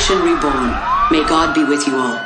Nation reborn. May God be with you all.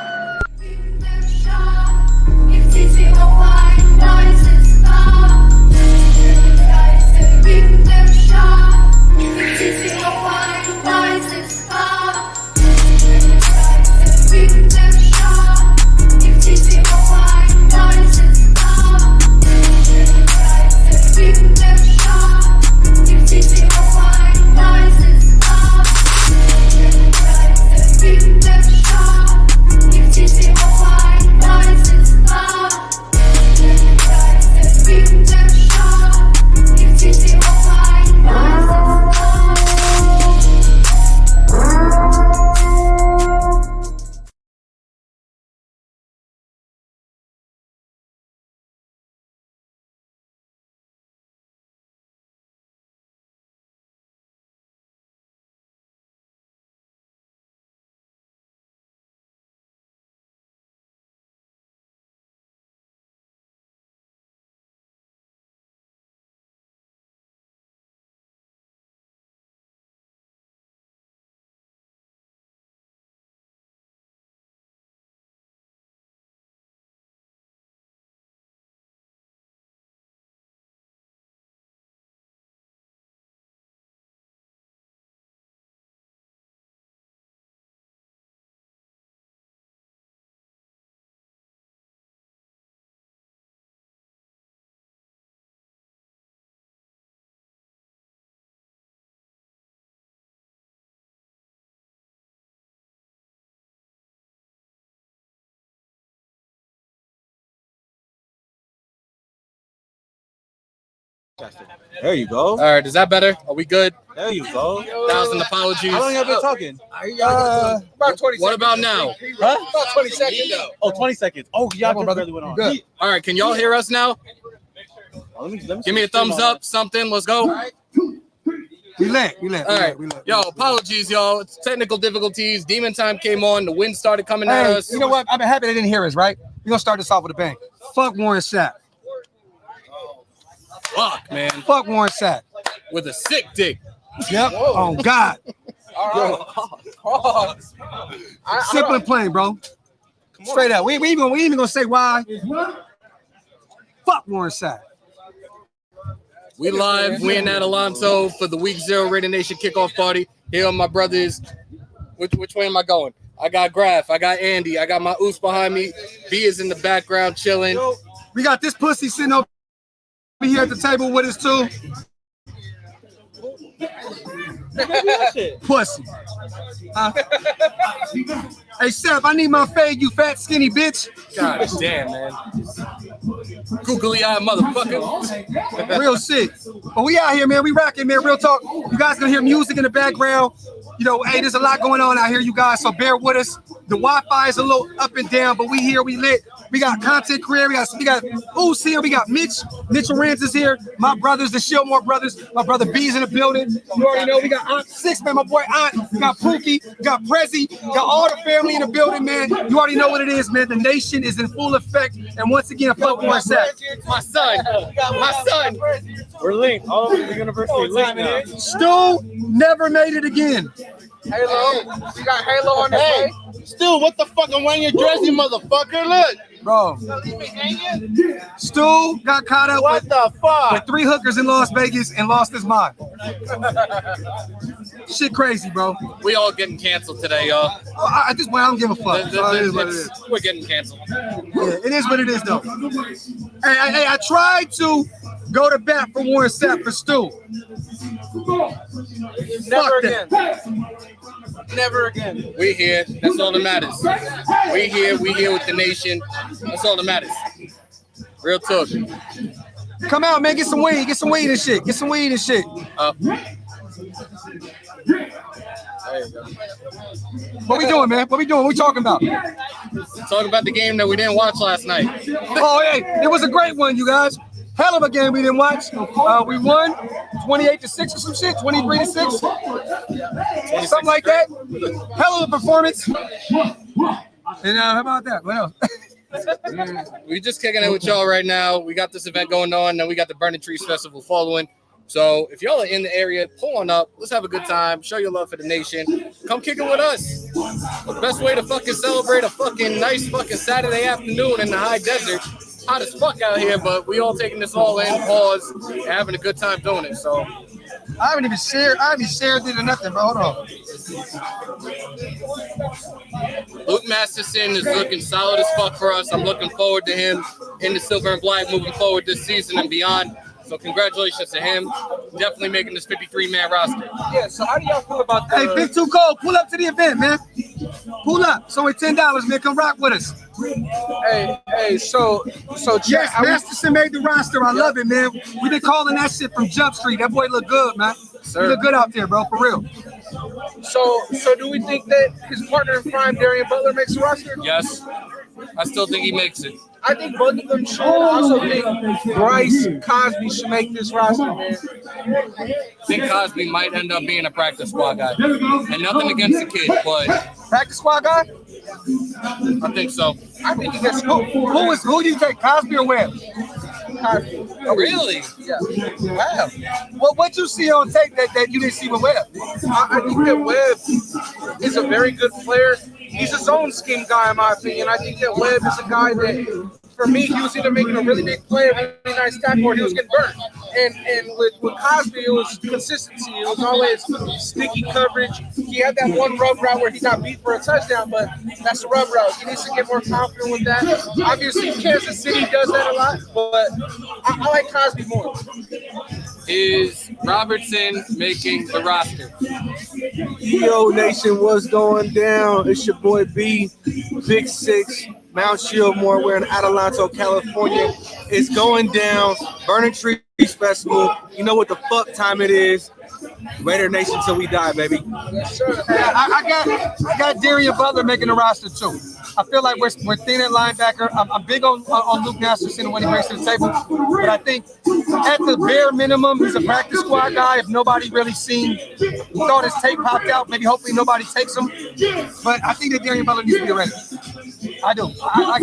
There you go. All right, is that better? Are we good? There you go. 1,000 apologies. How long have you been talking? About 20 What seconds. about now? Huh? About 20 seconds. Oh, 20 seconds. Oh, yeah, Come on, brother. went on. Good. All right, can y'all hear us now? Let me Give me a thumbs up, something. Let's go. We lit. All right. Yo, apologies, y'all. It's technical difficulties. Demon time came on. The wind started coming at Hey, us. you know what? I've been happy they didn't hear us, right? We're going to start this off with a bang. Fuck Warren Sapp. Fuck, man. Fuck Warren Sapp. With a sick dick. Yep. Oh, God. Simple and plain, bro. Straight up. We ain't even going to say why. Fuck Warren Sapp. We live. We in Adelanto for the Week 0 Raider Nation kickoff party. Here are my brothers. Which way am I going? I got Graphk. I got Andy. I got my Oos behind me. B is in the background chilling. We got this pussy sitting over here at the table with us, too. Pussy. Hey, Seth, I need my fade, you fat, skinny bitch. God damn, man. Googly eye motherfucker. Real shit. But we out here, man. We rocking, man. Real talk. You guys gonna hear music in the background. You know, hey, there's a lot going on out here, you guys, so bear with us. The Wi-Fi is a little up and down, but we here, we lit. We got content creator, we got Oos here, we got Mitchell Rance is here, my brothers, the Shillmore brothers, my brother B's in the building. You already know we got Aunt Six, man, my boy Aunt, we got Pookie, we got Prezi, got all the family in the building, man. You already know what it is, man. The nation is in full effect, and once again, fuck Warren Sapp. My son. We're linked. All over the university linked now. Stu never made it again. Halo. You got Halo on the way. Still, what the fuck? I'm wearing your jersey, motherfucker. Look. Bro, Stu got caught up What the fuck? with 3 hookers in Las Vegas and lost his mind. Shit crazy, bro. We all getting canceled today, y'all. At this point, I don't give a fuck. So it is what it is. We're getting canceled. Yeah, it is what it is, though. Hey, I tried to go to bat for Warren Sapp for Stu. Never Fuck again. that. Never again. We here. That's all that matters. We here with the nation. That's all that matters. Real talk. Come out, man. Get some weed. Get some weed and shit. Get some weed and shit. There you go. What we doing, man? What we doing? What we talking about? Talk about the game that we didn't watch last night. Oh, hey, it was a great one, you guys. Hell of a game we didn't watch. We won 28-6 or some shit, 23-6, something like that. Hell of a performance. And how about that? What else? We just kicking it with y'all right now. We got this event going on, and we got the Burning Trees Festival following. So if y'all are in the area, pull on up. Let's have a good time. Show your love for the nation. Come kick it with us. The best way to fucking celebrate a fucking nice fucking Saturday afternoon in the high desert. Hot as fuck out here, but we all taking this all in, pause, and having a good time doing it. So I haven't even shared it or nothing, bro. Hold on. Luke Masterson is looking solid as fuck for us. I'm looking forward to him in the silver and black moving forward this season and beyond. So congratulations to him. Definitely making this 53-man roster. Yeah, so how do y'all feel about that? Hey, Big Too Cold, pull up to the event, man. Pull up. So it's $10, man. Come rock with us. Hey, so Yes, Masterson made the roster. I love it, man. We've been calling that shit from Jump Street. That boy look good, man. He look good out there, bro, for real. So do we think that his partner in crime, Darian Butler, makes the roster? Yes. I still think he makes it. I think both of them should. I also think Bryce Cosby should make this roster, man. I think Cosby might end up being a practice squad guy. And nothing against the kid, but Practice squad guy? I think so. I think he gets who Who do you take, Cosby or Webb? Cosby. Oh, really? Yeah. Wow. What you see on tape that you didn't see with Webb? I think that Webb is a very good player. He's a zone scheme guy, in my opinion. I think that Webb is a guy that, for me, he was either making a really big play, a really nice tackle, or he was getting burnt. And with Cosby, it was consistency. It was always sticky coverage. He had that one rub route where he got beat for a touchdown, but that's a rub route. He needs to get more confident with that. Obviously, Kansas City does that a lot, but I like Cosby more. Is Robertson making the roster? Yo Nation, what's going down? It's your boy B, Big Six, Mount Shieldmore. We're in Adelanto, California. It's going down. Burning Trees Festival. You know what the fuck time it is. Raider Nation till we die, baby. Yes, sir. I got Darian Butler making the roster too. I feel like we're thin at linebacker. I'm big on Luke Masterson when he brings to the table, but I think at the bare minimum, he's a practice squad guy. If nobody really thought his tape popped out, maybe hopefully nobody takes him. But I think that Darian Butler needs to be a Raider. I do. I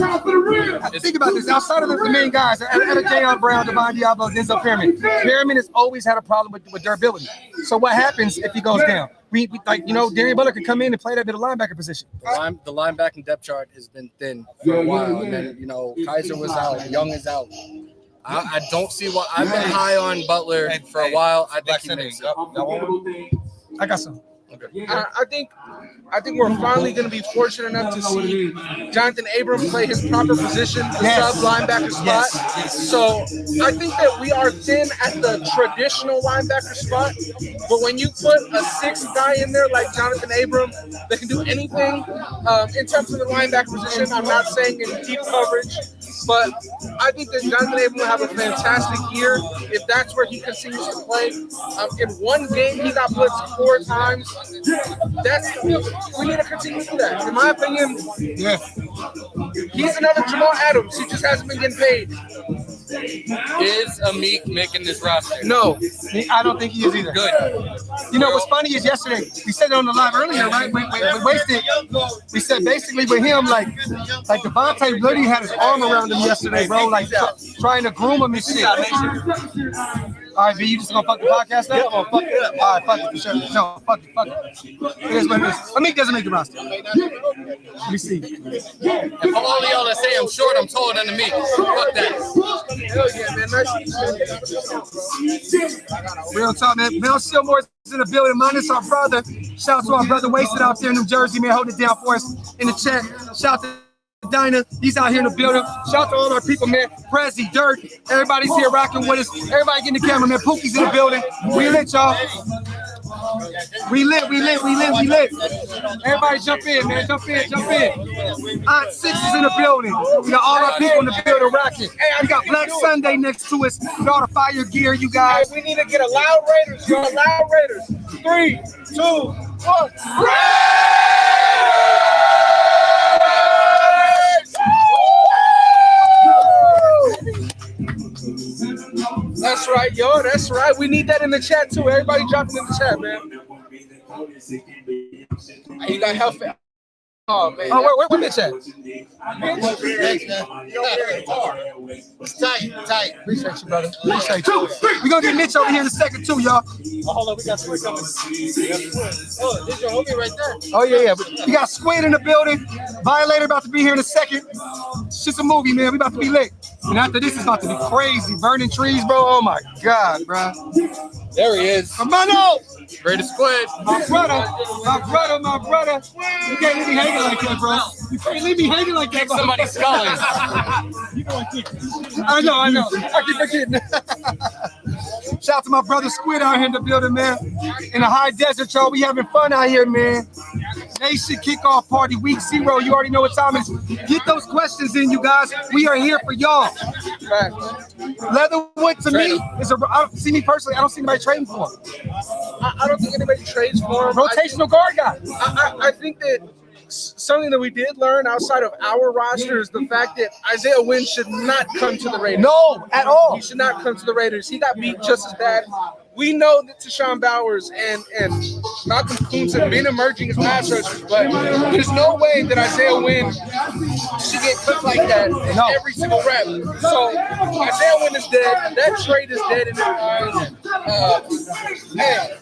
think about this. Outside of the main guys, Adelanto, Brown, Devon Diablo, Denzel Perriman. Perriman has always had a problem with durability. So what happens if he goes down? We Darian Butler can come in and play that bit of linebacker position. The linebacking depth chart has been thin for a while. And then, Kaiser was out. Young is out. I don't see why. I've been high on Butler for a while. I think he makes it. I got some. Okay. I think we're finally going to be fortunate enough to see Jonathan Abram play his proper position, the sub linebacker spot. So I think that we are thin at the traditional linebacker spot. But when you put a sixth guy in there like Jonathan Abram that can do anything in terms of the linebacker position, I'm not saying in deep coverage, but I think that Jonathan Abram will have a fantastic year if that's where he continues to play. In one game, he got blitzed 4 times. We need to continue to do that. In my opinion, he's another Jamal Adams. He just hasn't been getting paid. Is Amik making this roster? No, I don't think he is either. Good. What's funny is yesterday, we said it on the live earlier, right? We wasted. We said basically with him, like Devontae literally had his arm around him yesterday, bro, like trying to groom him and shit. All right, B, you just gonna fuck the podcast up? Yeah, I'm gonna fuck it up. All right, fuck it for sure. No, fuck it. It is what it is. Amik doesn't make the roster. Let me see. And for all of y'all that say I'm short, I'm taller than Amik. Fuck that. Hell yeah, man. Nice. Real talk, man. Mel Shieldmore is in the building. Minus our brother. Shout out to our brother Wasted out there in New Jersey, man. Hold it down for us in the chat. Shout out to Dinah, he's out here in the building. Shout out to all our people, man. Prezi, Dirt, everybody's here rocking with us. Everybody get in the camera, man. Pookie's in the building. We lit, y'all. We lit. Everybody jump in, man. Jump in. Aunt Six is in the building. We got all our people in the building rocking. We got Black Sunday next to us. We got all the fire gear, you guys. Hey, we need to get a loud Raiders, y'all. Loud Raiders. 3, 2, 1. That's right, yo. That's right. We need that in the chat too. Everybody dropping in the chat, man. Hey, you got health. Oh man. Oh, where the chat? It's tight, tight. Appreciate you, brother. Appreciate you. We're gonna get Mitch over here in a second too, y'all. Oh, hold on, we got Squid coming. Oh, there's your homie right there. Oh yeah. We got Squid in the building. Violator about to be here in a second. It's just a movie, man. We about to be lit. And after this, it's about to be crazy. Burning trees, bro. Oh my God, bro. There he is. Hermano! Greatest Squid. My brother. You can't leave me hanging like that, bro. You can't leave me hanging like that, bro. Somebody's sculling. I know. I keep forgetting. Shout out to my brother Squid out here in the building, man. In the high desert, y'all. We having fun out here, man. Nation kickoff party, week 0. You already know what time it is. Get those questions in, you guys. We are here for y'all. Leatherwood to me is see me personally, I don't see anybody trading for him. I don't think anybody trades for him. Rotational guard guy. I think that something that we did learn outside of our roster is the fact that Isaiah Wynn should not come to the Raiders. No, at all. He should not come to the Raiders. He got beat just as bad. We know that Tashawn Bowers and Malcolm Kuntz have been emerging as pass rushers, but there's no way that Isaiah Wynn should get cooked like that every single rep. So Isaiah Wynn is dead. That trade is dead in their eyes.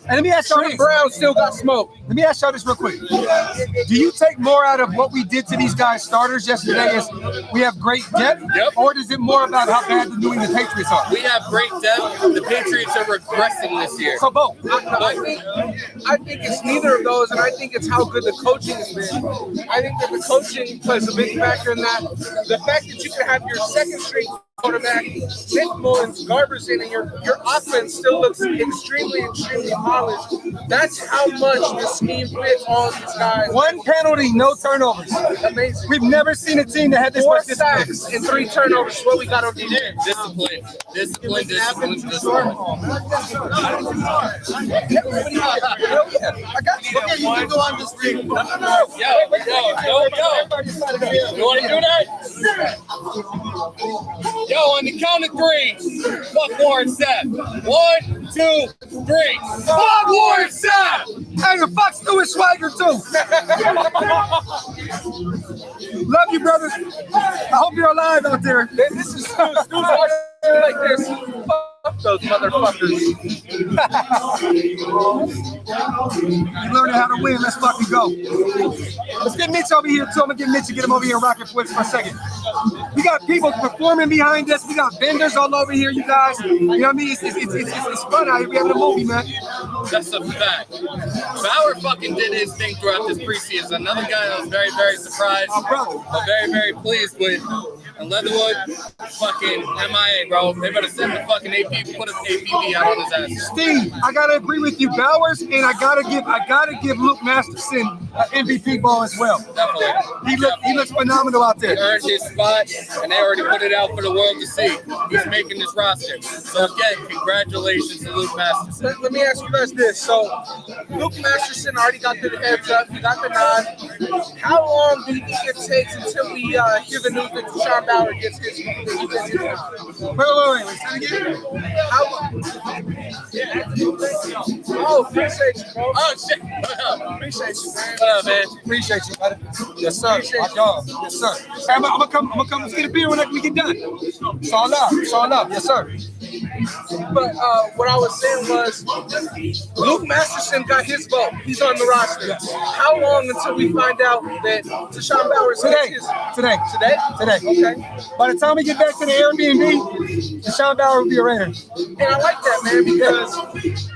And let me ask y'all this. Brown still got smoke. Let me ask y'all this real quick. Do you take more out of what we did to these guys starters yesterday as we have great depth? Yep. Or is it more about how bad the New England Patriots are? We have great depth. The Patriots are regressing this year. So both. I think it's neither of those, and I think it's how good the coaching has been. I think that the coaching plays a big factor in that. The fact that you can have your second string quarterback, Nick Mullins, Garbers in, and your offense still looks extremely polished. That's how much the scheme fits all these guys. 1 penalty, no turnovers. Amazing. We've never seen a team that had this 4 much discipline. sacks and 3 turnovers. What we got on defense. Discipline. I got you. Okay, you can go on this thing. Yo. You want to do that? Yo, on the count of 3, fuck Warren Sapp. 1, 2, 3. Fuck Warren Sapp! Hey, the fuck Stu and Swagger too. Love you, brothers. I hope you're alive out there. This is Stu's like this. Fuck those motherfuckers. You learning how to win. Let's fucking go. Let's get Mitch over here too. I'm gonna get Mitch and get him over here and rock it for a second. We got people performing behind us. We got vendors all over here, you guys. You know what I mean? It's fun out here. We having a movie, man. That's a fact. Bauer fucking did his thing throughout this preseason. Another guy that was very, very surprised. But very, very pleased with. And Leatherwood, fucking MIA, bro. They better send the fucking AP, put an APB out on his ass. Steve, I gotta agree with you, Bowers, and I gotta give Luke Masterson an MVP ball as well. Definitely. He looks phenomenal out there. He earned his spot, and they already put it out for the world to see. He's making this roster. So again, congratulations to Luke Masterson. Let me ask you guys this. So Luke Masterson already got the heads up. He got the nod. How long do you think it takes until we hear the news that Tashawn Bauer gets his? Wait. Say it again. How long? Oh, appreciate you, bro. Oh, shit. Appreciate you, man. What up, man? Appreciate you, buddy. Yes, sir. My dog. Yes, sir. Hey, I'm gonna come. Let's get a beer when we get done. It's all love. It's all love. Yes, sir. But what I was saying was, Luke Masterson got his vote. He's on the roster. How long until we find out that Tashawn Bowers Today. Okay. By the time we get back to the Airbnb, Tashawn Bauer will be a Raider. And I like that, man, because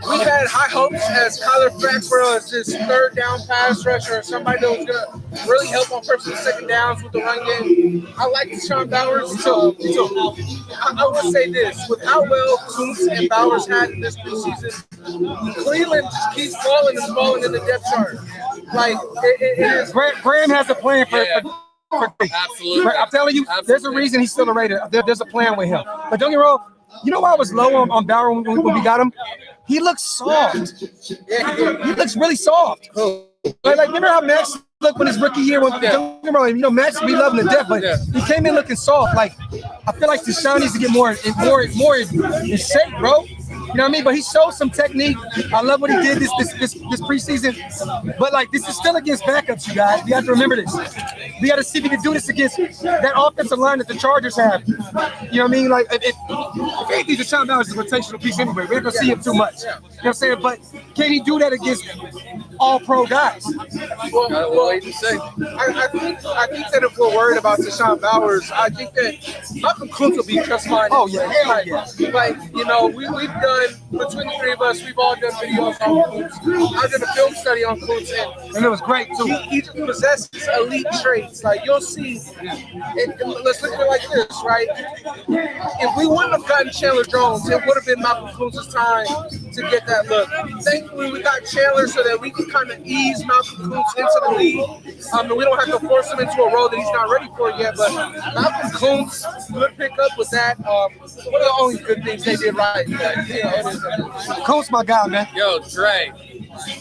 we had high hopes as Kyler Fackrell as this third down pass rusher or somebody that was going to really help on first and second downs with the run game. I like Tashawn Bowers. So I will say this, with how well Kuntz and Bowers had in this preseason, Cleveland just keeps falling in the depth chart. Like, it is. Graham has a plan for Absolutely. I'm telling you, there's a reason he's still a Raider. There's a plan with him. But don't get me wrong, you know why I was low on Bauer when we got him? He looks soft. Yeah, he looks really soft. Like remember how Max looked when his rookie year? Don't get me wrong, you know, Max we love him to death, but he came in looking soft. Like I feel like Tashawn needs to get more in shape, bro. You know what I mean? But he showed some technique. I love what he did this preseason. But like this is still against backups, you guys. You have to remember this. We got to see if we can do this against that offensive line that the Chargers have. You know what I mean? Like, if anything, the Sean Bowers is a rotational piece anyway. We're not going to see him too much. You know what I'm saying? But can he do that against all-pro guys? Well, wait to say. I think that if we're worried about Deshaun Bowers, I think that Malcolm Kuntz will be just fine. Oh, yeah. Hell yeah. Like, you know, we've done, between the three of us, we've all done videos on Kuntz. I did a film study on Kuntz, And it was great, too. he possesses elite traits. Like, you'll see, and let's look at it like this, right? If we wouldn't have gotten Chandler Jones, it would have been Malcolm Kuntz's time to get that look. Thankfully, we got Chandler so that we can kind of ease Malcolm Kuntz into the league. And we don't have to force him into a role that he's not ready for yet. But Malcolm Kuntz, good pick up with that. One of the only good things they did right. But, yeah, Kuntz, my guy, man. Yo, Trey,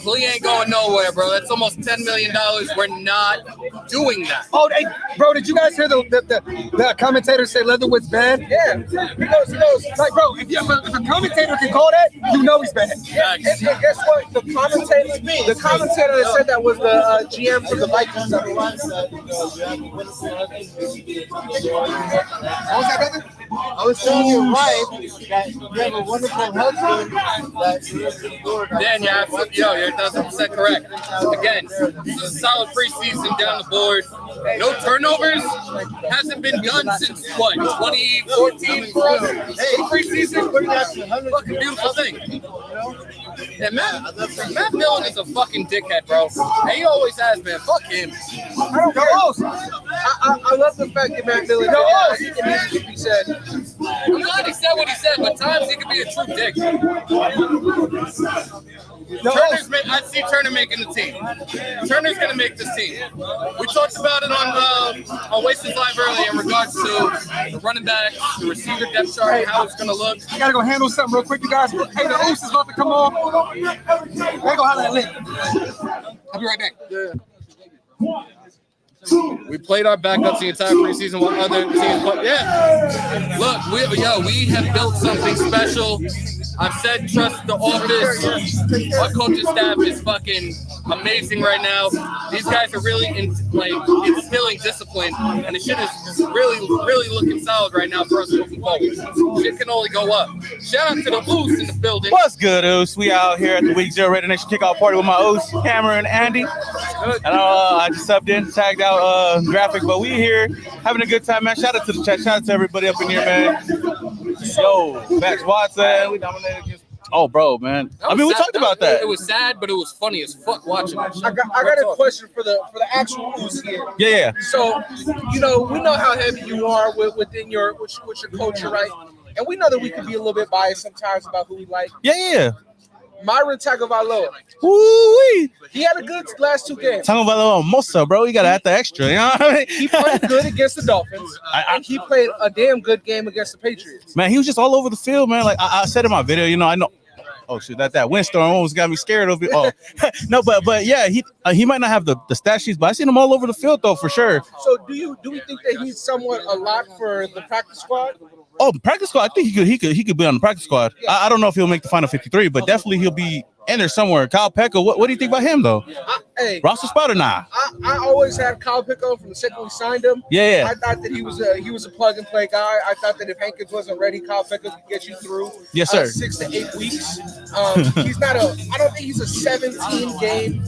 Flea ain't going nowhere, bro. That's almost $10 million. We're not doing that. Oh, hey, bro, did you guys hear the commentator say Leatherwood's bad? Yeah, he goes. Like, bro, if a commentator can call that, you know he's bad. And guess what? The commentator that said that was the GM for the Vikings. What was that, brother? I was telling your wife that you have a wonderful husband. Dan, you're 1,000% correct. Again, this is a solid preseason down the board. No turnovers. Hasn't been done since, what, 2014 for us? Preseason. Fucking beautiful thing. And Matt Millen is a fucking dickhead, bro. And he always has been. Fuck him. I don't care. I love the fact that Matt Millen it needs to be said. I'm glad he said what he said, but times he could be a true dick. I see Turner making the team. Turner's going to make this team. We talked about it on Wasted Live earlier in regards to the running back, the receiver depth chart, how it's going to look. I got to go handle something real quick, you guys. Hey, the Oos is about to come on. They go holler at Lynn. I'll be right back. Yeah. We played our backups the entire preseason while other teams played. Yeah. Look, we have built something special. I've said trust the office. Our coaching staff is fucking amazing right now. These guys are really instilling discipline, and the shit is really, really looking solid right now for us moving forward. Shit can only go up. Shout out to the Oos in the building. What's good, Oos? We out here at the Week 0 Raider Nation Kickoff Party with my Oos, Hammer and Andy. And I just subbed in, tagged out Graphk, but we here having a good time, man. Shout out to the chat. Shout out to everybody up in here, man. Yo, Max Watson. We dominated against. Oh, bro, man. I mean, we talked about that. It was sad, but it was funny as fuck watching it. I got a question for the actual Oos here. Yeah. So, we know how heavy you are within your culture, right? And we know that we can be a little bit biased sometimes about who we like. Yeah. Myron Tagovailoa. Woo-wee. He had a good last two games. Tagovailoa Mosa, bro. You got to add the extra. You know what I mean? He played good against the Dolphins, and he played a damn good game against the Patriots. Man, he was just all over the field, man. Like I said in my video, I know. Oh shit, that windstorm almost got me scared of it. Oh no, but yeah, he might not have the stat sheets, but I seen him all over the field though for sure. So do we think that he's somewhat a lock for the practice squad? Oh, the practice squad. I think he could be on the practice squad. Yeah. I don't know if he'll make the final 53, but definitely he'll be in there somewhere. Kyle Pekka. What do you think about him though? Roster spot or nah? I always had Kyle Pekka from the second we signed him. Yeah. I thought that he was a plug and play guy. I thought that if Hankins wasn't ready, Kyle Pekka could get you through. Yes, sir. 6 to 8 weeks. He's not I don't think he's a 17 game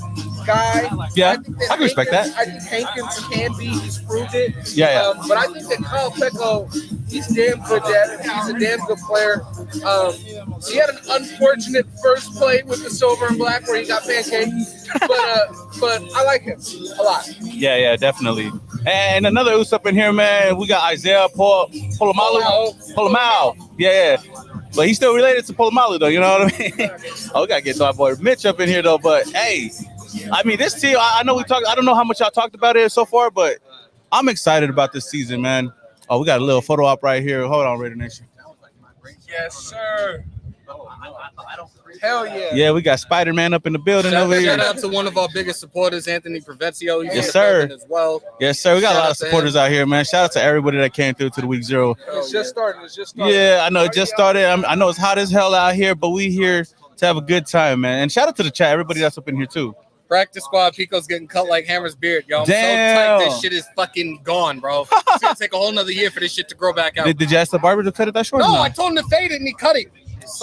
guy. Yeah, I can respect that. I think Hankins can be. He's proved it. Yeah. But I think that Kyle Pekka, he's damn good at it. He's a damn good player. He had an unfortunate first play with the silver and black where he got pancaked. But I like him a lot. Yeah, definitely. And another Oos up in here, man. We got Isaiah Polamalu. Yeah. But he's still related to Polamalu, though. You know what I mean? We got to get to our boy Mitch up in here, though. But, hey, I mean, this team, I know I don't know how much y'all talked about it so far, but I'm excited about this season, man. Oh, we got a little photo op right here. Hold on, Raider Nation. Yes, sir. Hell yeah. Yeah, we got Spider-Man up in the building over here. Shout out to one of our biggest supporters, Anthony Provencio. He's yes, sir. As well. Yes, sir. We got a lot of supporters out here, man. Shout out to everybody that came through to the Week 0. It's just started. Yeah, I know it just started. I know it's hot as hell out here, but we here to have a good time, man. And shout out to the chat, everybody that's up in here too. Practice squad, Pico's getting cut like Hammer's beard, yo. I'm Damn. so tight, this shit is fucking gone, bro. It's gonna take a whole nother year for this shit to grow back out. Did you ask the barber to cut it that short? No, I told him to fade it and he cut it.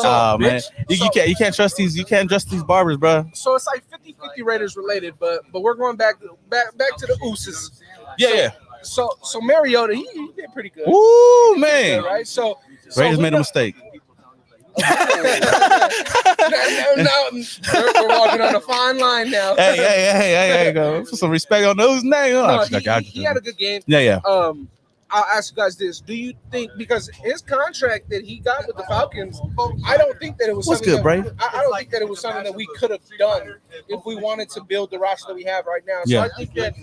Oh man, you can't trust these barbers, bro. So it's like 50-50 Raiders related, but we're going back to the Ooses. Yeah. So Mariota, he did pretty good. Ooh, man. Good, right? So Raiders made a mistake. now, we're walking on a fine line now. Hey, go. Put some respect on those names. No, he had a good game. Yeah. I'll ask you guys this: do you think, because his contract that he got with the Falcons, I don't think that it was What's something good, that, Bray? I don't think that it was something that we could have done if we wanted to build the roster that we have right now. So Yeah. I think that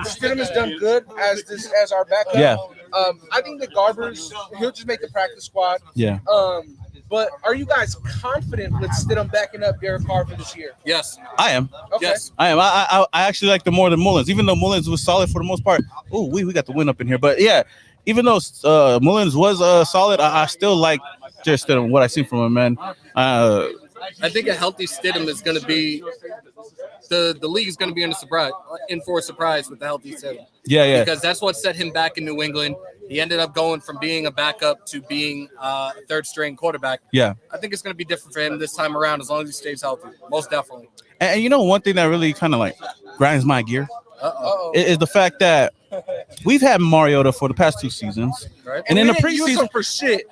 Stidham has done good as our backup. Yeah. I think that Garbers, he'll just make the practice squad. Yeah. But are you guys confident with Stidham backing up Derek Carr for this year? Yes. I am. Okay. Yes. I am. I actually like them more than Mullins, even though Mullins was solid for the most part. Oh, we got the win up in here, but yeah, even though Mullins was solid, I still like just what I see from him, man. I think a healthy Stidham is going to be the league is going to be in for a surprise with the healthy Stidham. Yeah. Because that's what set him back in New England. He ended up going from being a backup to being a third-string quarterback. Yeah. I think it's going to be different for him this time around as long as he stays healthy. Most definitely. And you know, one thing that really kind of like grinds my gear is the fact that we've had Mariota for the past 2 seasons, Right. and in the use him preseason, for shit.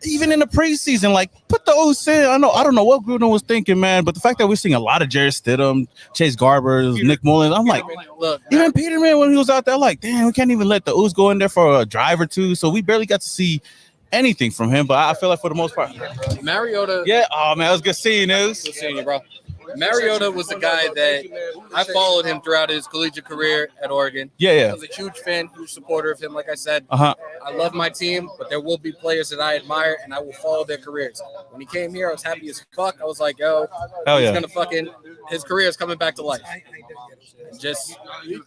even in the preseason, like put the O's in. I don't know what Gruden was thinking, man, but the fact that we're seeing a lot of Jarrett Stidham, Chase Garbers, Nick Mullen, I'm like, Look, even Peterman when he was out there, like, damn, we can't even let the O's go in there for a drive or two, so we barely got to see anything from him. But I feel like for the most part, Mariota. yeah. Oh man, it was good seeing you, News. Good seeing you, bro. Mariota was a guy that I followed him throughout his collegiate career at Oregon. Yeah. I was a huge fan, huge supporter of him. Like I said, Uh-huh. I love my team, but there will be players that I admire, and I will follow their careers. When he came here, I was happy as fuck. I was like, yo, Hell he's yeah. going to his career is coming back to life. Just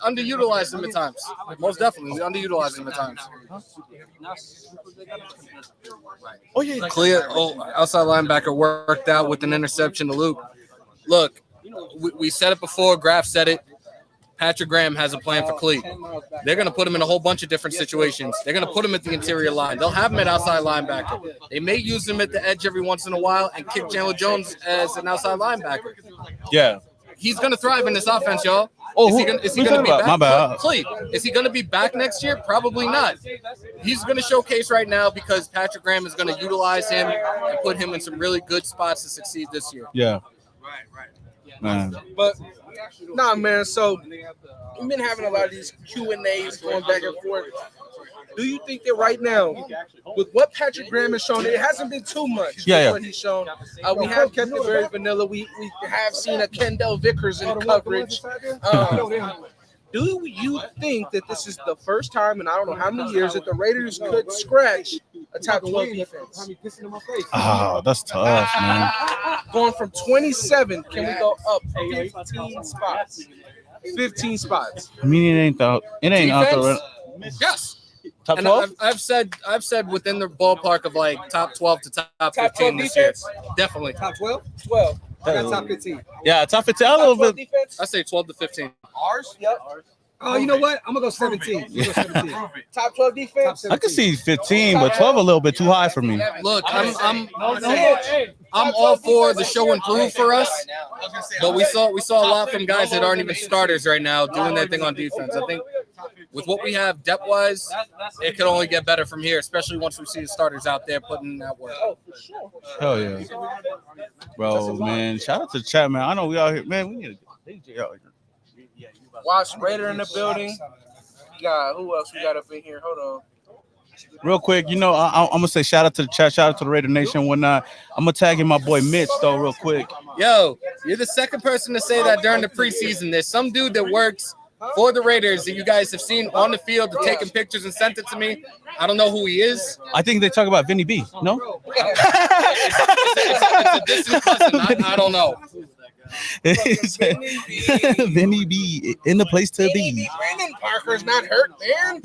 underutilized him at times. Most definitely, we underutilized him at times. Oh yeah. Clear, outside linebacker worked out with an interception to Luke. Look, we said it before. Graphk said it. Patrick Graham has a plan for Clee. They're going to put him in a whole bunch of different situations. They're going to put him at the interior line. They'll have him at outside linebacker. They may use him at the edge every once in a while and kick Chandler Jones as an outside linebacker. Yeah. He's going to thrive in this offense, y'all. Oh, is he going to be back? My bad. Clee, is he going to be back next year? Probably not. He's going to showcase right now because Patrick Graham is going to utilize him and put him in some really good spots to succeed this year. Yeah. Man. But nah, man. So we've been having a lot of these Q&As going back and forth. Do you think that right now, with what Patrick Graham has shown, it hasn't been too much. Yeah. What he's shown. We have kept it very vanilla. We have seen a Kendall Vickers in coverage. Do you think that this is the first time in I don't know how many years that the Raiders could scratch a top 12 defense? Oh, that's tough, man. Going from 27, can we go up 15 spots? 15 spots. I mean, it ain't out there. Yes. Top And 12? I've said within the ballpark of like top 12 to top 15 this year. defense? Definitely. Top 12? 12. I got top 15. Yeah, top 15. A little bit. Defense? I say 12 to 15. Ours? Yep. Oh, you know what? I'm going to go 17. Top 12 defense? I could see 15, but 12 a little bit too high for me. Look, I'm all for the show and prove for us, but we saw a lot from guys that aren't even starters right now doing their thing on defense. I think with what we have depth-wise, it could only get better from here, especially once we see the starters out there putting in that work. Oh, for sure. Hell yeah. Bro, man, shout out to the chat, man. I know we out here. Man, we need a DJ out here. Watch Raider in the building. Who else we got up in here? Hold on. Real quick, you know, I'm going to say shout out to the chat, shout out to the Raider Nation and whatnot. I'm going to tag in my boy Mitch, though, real quick. Yo, you're the second person to say that during the preseason. There's some dude that works for the Raiders that you guys have seen on the field, taking pictures and sent it to me. I don't know who he is. I think they talk about Vinny B, no? It's a distant cousin. I don't know. Vinny B in the place to be. Brandon Parker's not hurt, man.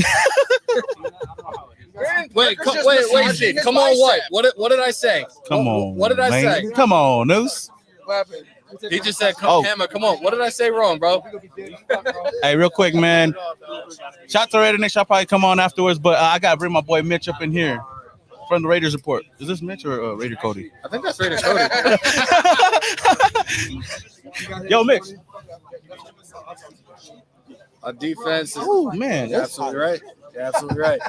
Wait. Come on, what? What did I say? Come on. What did I man. say? Come on, Noose. What happened? He just said, "Come Hammer, come on." What did I say wrong, bro? Hey, real quick, man. Shout out to Raider Nation. I'll probably come on afterwards, but I gotta bring my boy Mitch up in here from the Raiders report. Is this Mitch or Raider Cody? I think that's Raider Cody. Yo, Mitch. Our defense is man, you're absolutely right. You're absolutely right.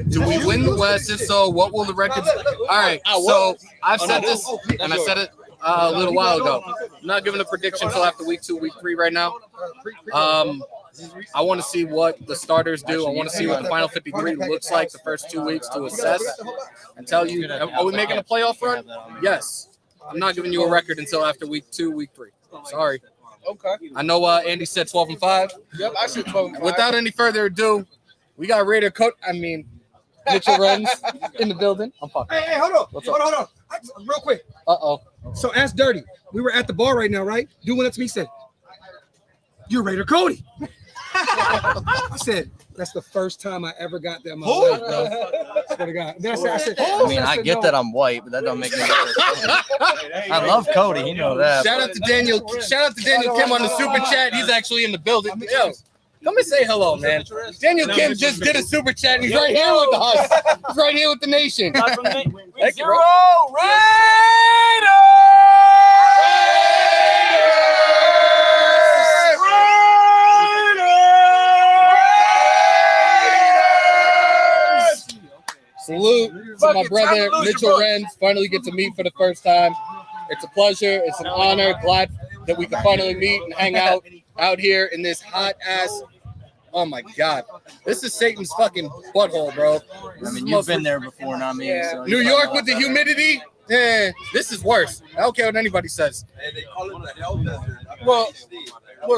Do we win the West? If so, what will the records? All right. So I've said this, and I said it a little while ago. I'm not giving a prediction until after week 2, week 3 right now. I want to see what the starters do. I want to see what the final 53 looks like the first 2 weeks to assess and tell you, are we making a playoff run? Yes. I'm not giving you a record until after week 2, week 3. Sorry. Okay. I know Andy said 12-5. Yep, I said 12-5. Without any further ado, we got Raider Mitchell Renz in the building. I'm fucking. Hey, hold on. Hold on. Real quick. Uh-oh. So ask Dirty. We were at the bar right now, right? Dude went up to me and said, "You're Raider Cody." I said, "That's the first time I ever got that in my life, bro." Swear to God. Then I said, I get that I'm white, but that don't make me better. I love Cody. You know that. Shout out to Daniel Kim on the super chat. He's actually in the building. Yo, come and say hello, man. Daniel Kim just did a super chat. And he's right here with us. He's right here with the nation. Thank you, bro. Salute to my brother Mitchell Renz. Finally get to meet for the first time. It's a pleasure. It's an honor. Glad that we can finally meet and hang out here in this hot ass. Oh my God, this is Satan's fucking butthole, bro. You've been there before, not me. Yeah. So New York with the humidity. This is worse. I don't care what anybody says. Well,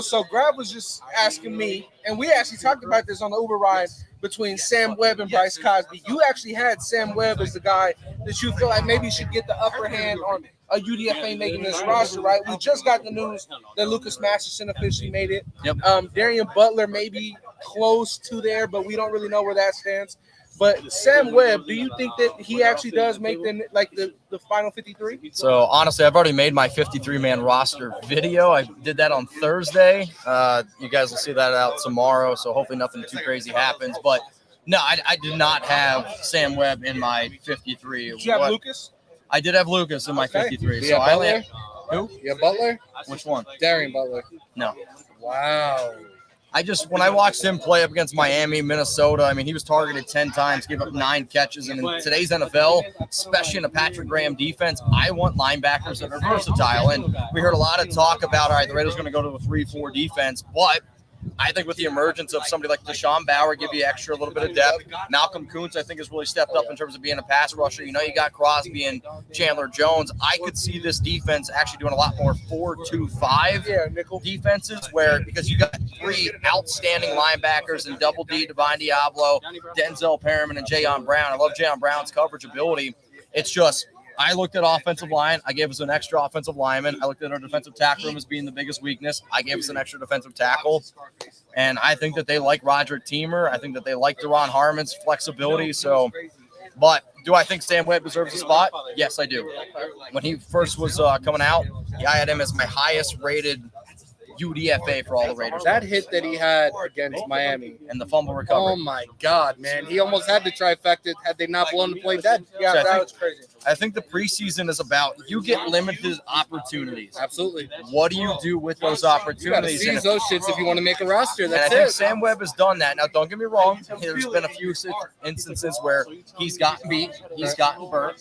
so Graphk was just asking me, and we actually talked about this on the Uber ride between Sam Webb and Bryce Cosby. You actually had Sam Webb as the guy that you feel like maybe should get the upper hand on a UDFA making this roster, right? We just got the news that Lucas Masterson officially made it. Yep. Darian Butler may be close to there, but we don't really know where that stands. But Sam Webb, do you think that he actually does make the final 53? So honestly, I've already made my 53-man roster video. I did that on Thursday. You guys will see that out tomorrow. So hopefully nothing too crazy happens. But no, I did not have Sam Webb in my 53. Did you have Lucas? I did have Lucas in my 53. So I Butler? Who? Yeah, Butler. Which one? Darian Butler. No. Wow. When I watched him play up against Miami, Minnesota, he was targeted 10 times, gave up 9 catches. And in today's NFL, especially in a Patrick Graham defense, I want linebackers that are versatile. And we heard a lot of talk about, all right, the Raiders are going to go to a 3-4 defense. But I think with the emergence of somebody like Deshaun Bauer, give you extra a little bit of depth. Malcolm Kuntz, I think, has really stepped up in terms of being a pass rusher. You got Crosby and Chandler Jones. I could see this defense actually doing a lot more 4-2-5 defenses because you got 3 outstanding linebackers in Double D, Divine Diablo, Denzel Perriman, and Jayon Brown. I love Jayon Brown's coverage ability. It's just I looked at offensive line. I gave us an extra offensive lineman. I looked at our defensive tackle room as being the biggest weakness. I gave us an extra defensive tackle. And I think that they like Roderick Teamer. I think that they like Deron Harmon's flexibility. But do I think Sam Webb deserves a spot? Yes, I do. When he first was coming out, I had him as my highest rated UDFA for all the Raiders. That hit that he had against Miami and the fumble recovery. Oh my God, man! He almost had the trifecta had they not blown the play dead. Yeah, so that was crazy. I think the preseason is about you get limited opportunities. Absolutely. What do you do with those opportunities? You got to seize those shits if you want to make a roster. That's I think Sam Webb has done that. Now, don't get me wrong. There's been a few instances where he's gotten beat, he's gotten burnt.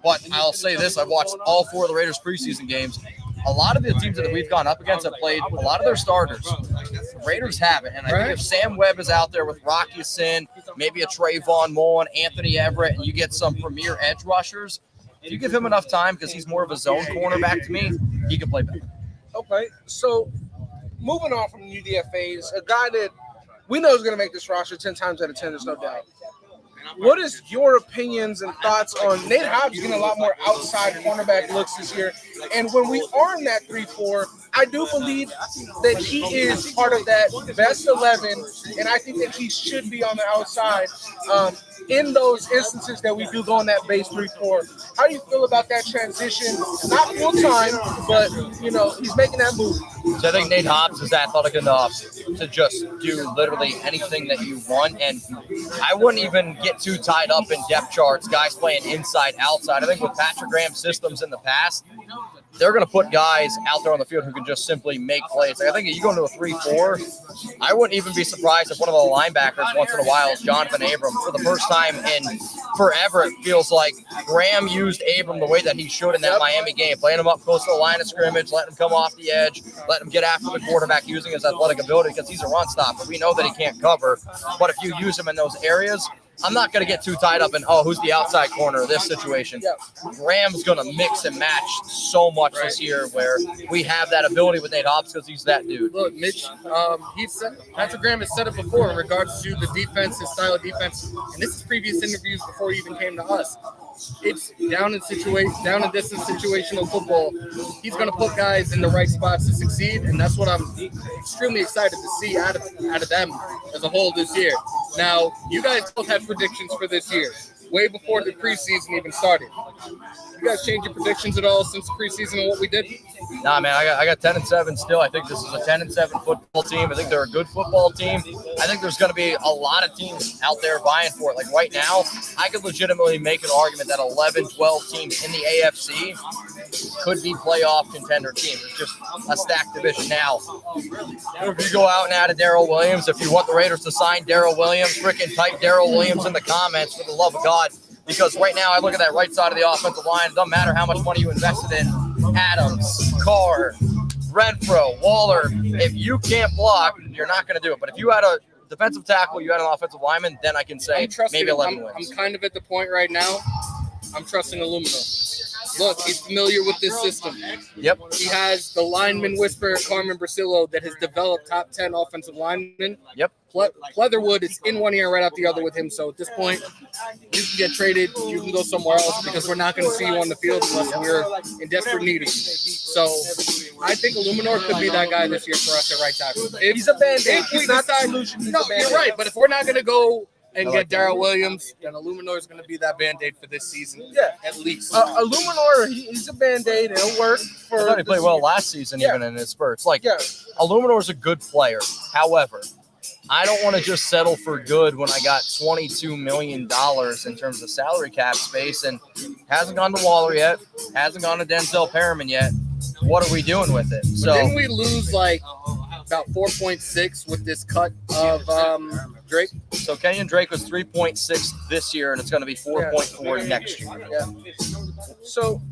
But I'll say this: I've watched all 4 of the Raiders preseason games. A lot of the teams that we've gone up against have played a lot of their starters. The Raiders haven't. And I think if Sam Webb is out there with Rocky Sin, maybe a Trayvon, Mullen, Anthony Everett, and you get some premier edge rushers, if you give him enough time, because he's more of a zone cornerback to me, he can play better. Okay, so moving on from UDFAs, a guy that we know is going to make this roster 10 times out of 10, there's no doubt. What is your opinions and thoughts on Nate Hobbs getting a lot more outside cornerback looks this year? And when we are in that 3-4, I do believe that he is part of that best 11, and I think that he should be on the outside. in those instances that we do go in that base 3-4. How do you feel about that transition? Not full time, but he's making that move. So I think Nate Hobbs is athletic enough to just do literally anything that you want. And I wouldn't even get too tied up in depth charts, guys playing inside, outside. I think with Patrick Graham's systems in the past, they're going to put guys out there on the field who can just simply make plays. Like I think if you go into a 3-4, I wouldn't even be surprised if one of the linebackers once in a while is Jonathan Abram. For the first time in forever, it feels like Graham used Abram the way that he should in that Miami game, playing him up close to the line of scrimmage, letting him come off the edge, letting him get after the quarterback, using his athletic ability because he's a run stopper. We know that he can't cover, but if you use him in those areas, I'm not going to get too tied up in, who's the outside corner of this situation. Graham's going to mix and match so much this year where we have that ability with Nate Hobbs because he's that dude. Look, Mitch, Patrick Graham has said it before in regards to the defense, his style of defense, and this is previous interviews before he even came to us. It's down and distance situational football. He's going to put guys in the right spots to succeed, and that's what I'm extremely excited to see out of them as a whole this year. Now, you guys both had predictions for this year, way before the preseason even started. You guys change your predictions at all since preseason and what we did? Nah, man, I got 10-7 still. I think this is a 10-7 football team. I think they're a good football team. I think there's going to be a lot of teams out there vying for it. Like right now, I could legitimately make an argument that 11, 12 teams in the AFC could be playoff contender teams. It's just a stacked division now. If you go out and add a Darrell Williams, if you want the Raiders to sign Darrell Williams, freaking type Darrell Williams in the comments for the love of God. Because right now, I look at that right side of the offensive line. It doesn't matter how much money you invested in Adams, Carr, Renfro, Waller. If you can't block, you're not going to do it. But if you had a defensive tackle, you had an offensive lineman, then I can say maybe 11 wins. I'm kind of at the point right now. I'm trusting Adelanto. Look, he's familiar with this system. Yep. He has the lineman whisperer, Carmen Brasillo, that has developed top 10 offensive linemen. Yep. Leatherwood is in one ear and right out the other with him. So at this point, you can get traded. You can go somewhere else because we're not going to see you on the field unless we're in desperate need of you. So I think Illuminor could be that guy this year for us at right tackle. He's a band-aid. He's not the solution. No, you're right. But if we're not going to go and get Darrell Williams, then Illuminor is going to be that Band-Aid for this season. Yeah. At least. Illuminor, he's a Band-Aid. It'll work for. I thought he played well last season, even in his spurts. Like, Illuminor's a good player. However, I don't want to just settle for good when I got $22 million in terms of salary cap space and hasn't gone to Waller yet, hasn't gone to Denzel Perriman yet. What are we doing with it? So didn't we lose like about 4.6 with this cut of Drake? So Kenyon Drake was 3.6 this year, and it's going to be 4.4 next year. Yeah. So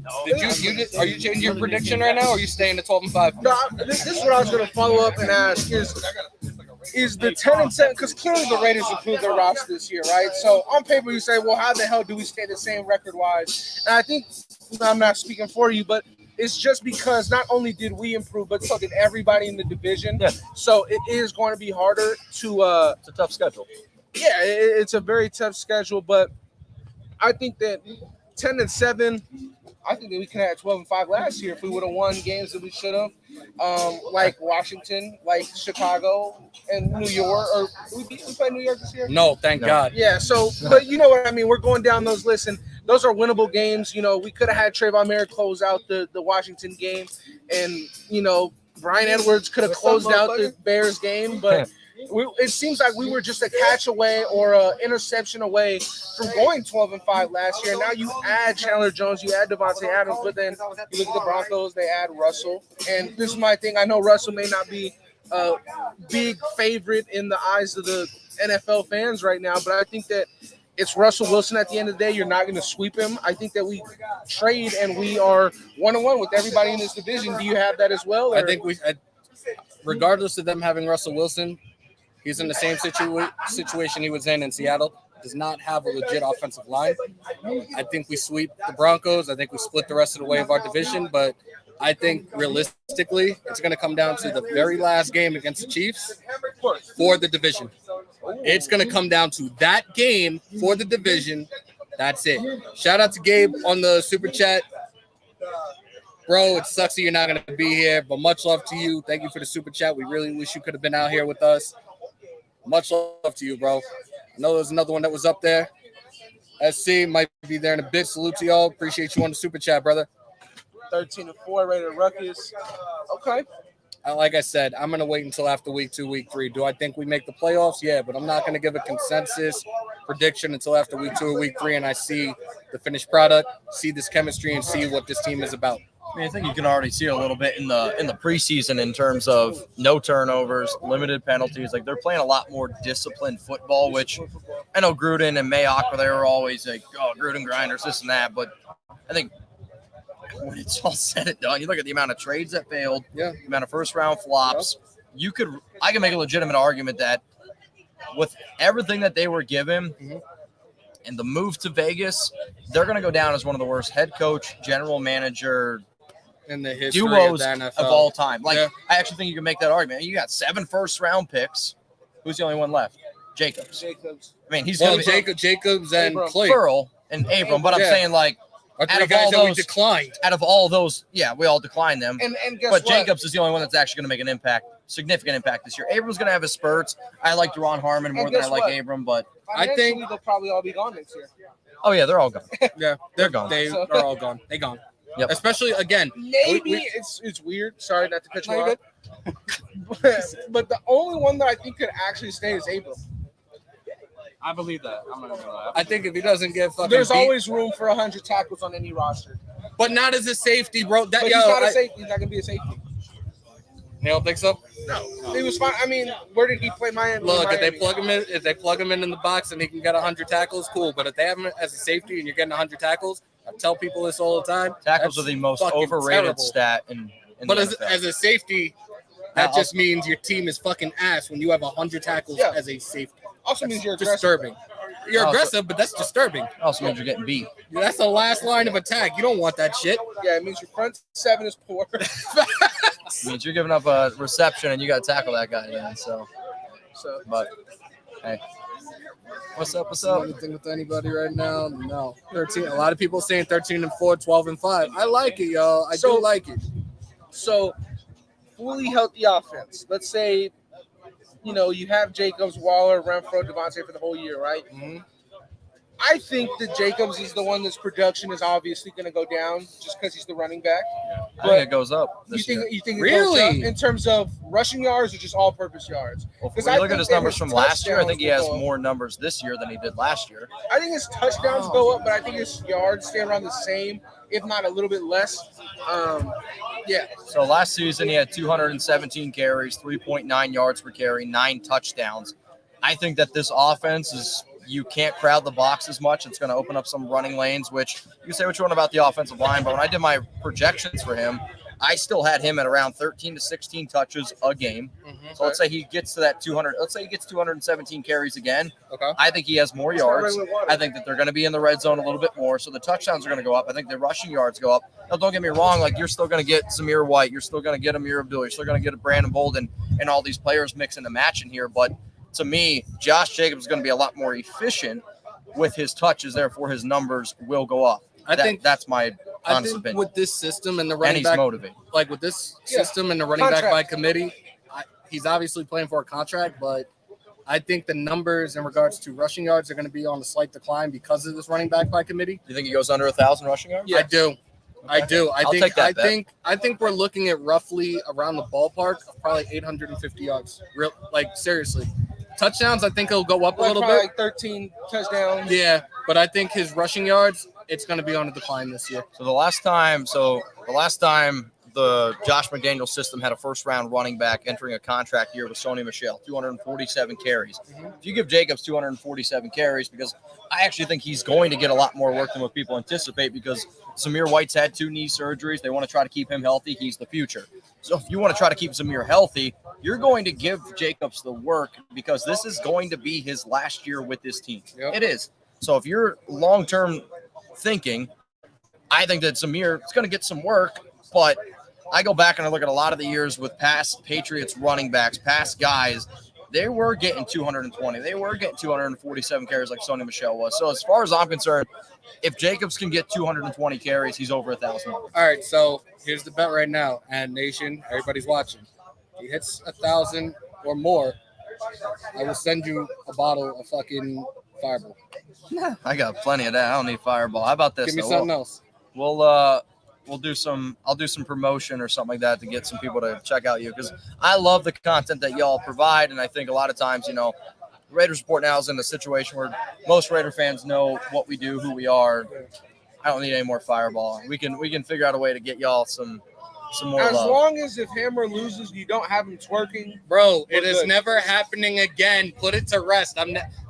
are you changing your prediction right now, or are you staying at 12-5? No, this is what I was going to follow up and ask is the 10-7, because clearly the Raiders improved their roster this year, right? So on paper you say, well, how the hell do we stay the same record-wise? And I think, I'm not speaking for you, but it's just because not only did we improve, but so did everybody in the division. Yeah. So it is going to be harder to it's a tough schedule. Yeah, it's a very tough schedule, but I think that 10-7, I think that we could have 12-5 last year if we would have won games that we should have, like Washington, like Chicago, and New York. Or we played New York this year? No, thank God. Yeah. So, but you know what I mean. We're going down those lists, and those are winnable games. You know, we could have had Trayvon Merritt close out the Washington game, and Brian Edwards could have closed out the Bears game, but. It seems like we were just a catch away or an interception away from going 12-5 last year. Now you add Chandler Jones, you add Devontae Adams, but then you look at the Broncos, they add Russell. And this is my thing. I know Russell may not be a big favorite in the eyes of the NFL fans right now, but I think that it's Russell Wilson at the end of the day. You're not going to sweep him. I think that we trade and we are 1-1 with everybody in this division. Do you have that as well? Or? I think regardless of them having Russell Wilson, he's in the same situation he was in Seattle. Does not have a legit offensive line. I think we sweep the Broncos. I think we split the rest of the way of our division. But I think realistically, it's going to come down to the very last game against the Chiefs for the division. It's going to come down to that game for the division. That's it. Shout out to Gabe on the Super Chat. Bro, it sucks that you're not going to be here, but much love to you. Thank you for the Super Chat. We really wish you could have been out here with us. Much love to you, bro. I know there's another one that was up there. SC might be there in a bit. Salute to y'all. Appreciate you on the super chat, brother. 13-4 rated Ruckus. Okay. Like I said, I'm going to wait until after week 2, week 3. Do I think we make the playoffs? Yeah, but I'm not going to give a consensus prediction until after week 2 or week 3 and I see the finished product, see this chemistry, and see what this team is about. I mean, I think you can already see a little bit in the preseason in terms of no turnovers, limited penalties. Like, they're playing a lot more disciplined football, which I know Gruden and Mayock, they were always like, oh, Gruden grinders, this and that. But I think when it's all said and done, you look at the amount of trades that failed, the amount of first-round flops. I can make a legitimate argument that with everything that they were given and the move to Vegas, they're going to go down as one of the worst head coach, general manager in the history duos of the NFL of all time. Like, I actually think you can make that argument. You got 7 first-round picks. Who's the only one left? Jacobs. I mean, he's going to Jacobs and Clay. Furl and Abram. But I'm saying, like, out of all those, declined. Out of all those, we all declined them. And guess but what? Jacobs is the only one that's actually going to make an impact, significant impact this year. Abram's going to have his spurts. I like Deron Harmon more than I like Abram, but I think they'll probably all be gone next year. Oh yeah, they're all gone. They're gone. They're all gone. They're gone. Yep. Especially again, maybe it's weird. Sorry not to cut you off. But the only one that I think could actually stay is Abram. I believe that. I'm not gonna lie. I think if he doesn't get fucking there's beat, always room for 100 tackles on any roster. But not as a safety, bro. But he's not a safety. He's not gonna be a safety. You don't think so? No, he was fine. I mean, where did he play Miami? Look, if they plug him in the box and he can get 100 tackles, cool. But if they have him as a safety and you're getting 100 tackles, I tell people this all the time. Tackles are the most overrated stat in but the NFL. as a safety, that just means your team is fucking ass when you have 100 tackles as a safety. Also means you're disturbing. You're aggressive, but that's disturbing. Also means you're getting beat. That's the last line of attack. You don't want that shit. Yeah, it means your front 7 is poor. It means you're giving up a reception and you got to tackle that guy then. But hey, what's up? Anything with anybody right now? No. 13. A lot of people saying 13-4, 12-5. I like it, y'all. I do like it. So, fully healthy offense. Let's say, you have Jacobs, Waller, Renfro, Devontae for the whole year, right? Mm-hmm. I think that Jacobs is the one that's production is obviously going to go down just because he's the running back. I think it goes up. You think it goes up in terms of rushing yards or just all-purpose yards? Well, if we look at his numbers from last year, I think he has more numbers this year than he did last year. I think his touchdowns go up, but I think his yards stay around the same, if not a little bit less. So last season he had 217 carries, 3.9 yards per carry, 9 touchdowns. I think that this offense is – you can't crowd the box as much. It's going to open up some running lanes, which you can say what you want about the offensive line, but when I did my projections for him, I still had him at around 13 to 16 touches a game. Mm-hmm. So let's say he gets to that 200. Let's say he gets 217 carries again. Okay. I think he has more yards. I think that they're going to be in the red zone a little bit more. So the touchdowns are going to go up. I think the rushing yards go up. Now, don't get me wrong. Like, you're still going to get Zamir White. You're still going to get Amir Abdul. You're still going to get a Brandon Bolden and all these players mixing and matching here. But to me, Josh Jacobs is going to be a lot more efficient with his touches. Therefore, his numbers will go up. I think that's my honest opinion. With this system and the running back, motivated. Like with this system and the running back by committee, he's obviously playing for a contract, but I think the numbers in regards to rushing yards are going to be on a slight decline because of this running back by committee. You think he goes under 1,000 rushing yards? Yeah. I do. Okay. I think we're looking at roughly around the ballpark of probably 850 yards. Seriously. Touchdowns, I think he'll go up a little bit. Like 13 touchdowns. Yeah, but I think his rushing yards, it's going to be on a decline this year. So the last time the Josh McDaniels system had a first-round running back entering a contract year with Sony Michel, 247 carries. Mm-hmm. If you give Jacobs 247 carries, because I actually think he's going to get a lot more work than what people anticipate, because Zamir White's had 2 knee surgeries. They want to try to keep him healthy. He's the future. So if you want to try to keep Zamir healthy, you're going to give Jacobs the work, because this is going to be his last year with this team. Yep. It is. So if you're long-term thinking, I think that Zamir is going to get some work, but I go back and I look at a lot of the years with past Patriots running backs, past guys, they were getting 220. They were getting 247 carries like Sony Michel was. So as far as I'm concerned, if Jacobs can get 220 carries, he's over 1,000. All right, so here's the bet right now. And Nation, everybody's watching. If he hits 1,000 or more, I will send you a bottle of fucking Fireball. I got plenty of that. I don't need Fireball. How about this? Give me something else. We'll do some. I'll do some promotion or something like that to get some people to check out you, because I love the content that y'all provide, and I think a lot of times, the Raiders Report now is in a situation where most Raider fans know what we do, who we are. I don't need any more Fireball. We can figure out a way to get y'all some more As love. long as if Hammer loses, you don't have him twerking. Bro, it is never happening again. Put it to rest.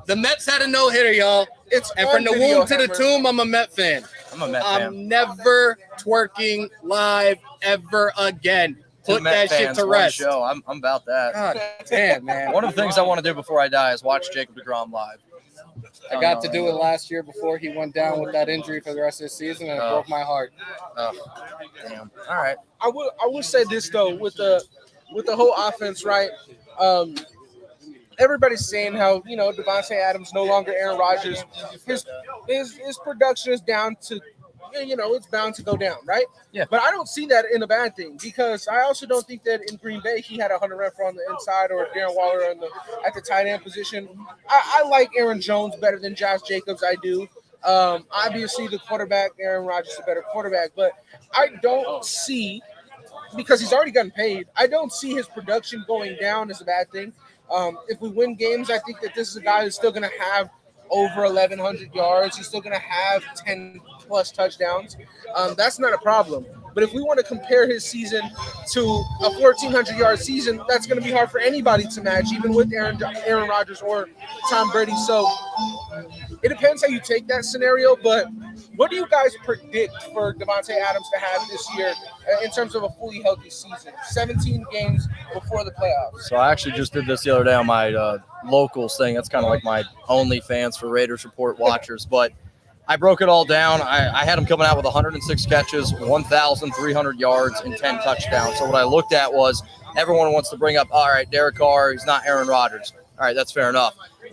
The Mets had a no-hitter, y'all. And from the womb to the tomb, I'm a Met fan. I'm a Met fan. I'm never twerking live ever again. Put that shit to rest. Show. I'm about that. God damn, man. One of the things I want to do before I die is watch Jacob deGrom live. I got to do it last year before he went down with that injury for the rest of the season, and it broke my heart. Oh, damn. All right. I will say this though, with the whole offense, right? Everybody's saying how Davante Adams no longer Aaron Rodgers. His production is down to, it's bound to go down, right? Yeah. But I don't see that in a bad thing, because I also don't think that in Green Bay he had a Hunter Renfrow on the inside or Darren Waller at the tight end position. I like Aaron Jones better than Josh Jacobs. I do. Obviously, the quarterback, Aaron Rodgers, is a better quarterback, but I don't see, because he's already gotten paid, I don't see his production going down as a bad thing. If we win games, I think that this is a guy who's still going to have over 1,100 yards. He's still going to have 10-plus touchdowns. That's not a problem. But if we want to compare his season to a 1,400-yard season, that's going to be hard for anybody to match, even with Aaron Rodgers or Tom Brady. So it depends how you take that scenario. But what do you guys predict for Davante Adams to have this year in terms of a fully healthy season? 17 games before the playoffs. So I actually just did this the other day on my locals thing. That's kind of like my OnlyFans for Raiders Report watchers. But I broke it all down. I had him coming out with 106 catches, 1,300 yards, and 10 touchdowns. So what I looked at was everyone wants to bring up, all right, Derek Carr, he's not Aaron Rodgers. All right, that's fair enough. And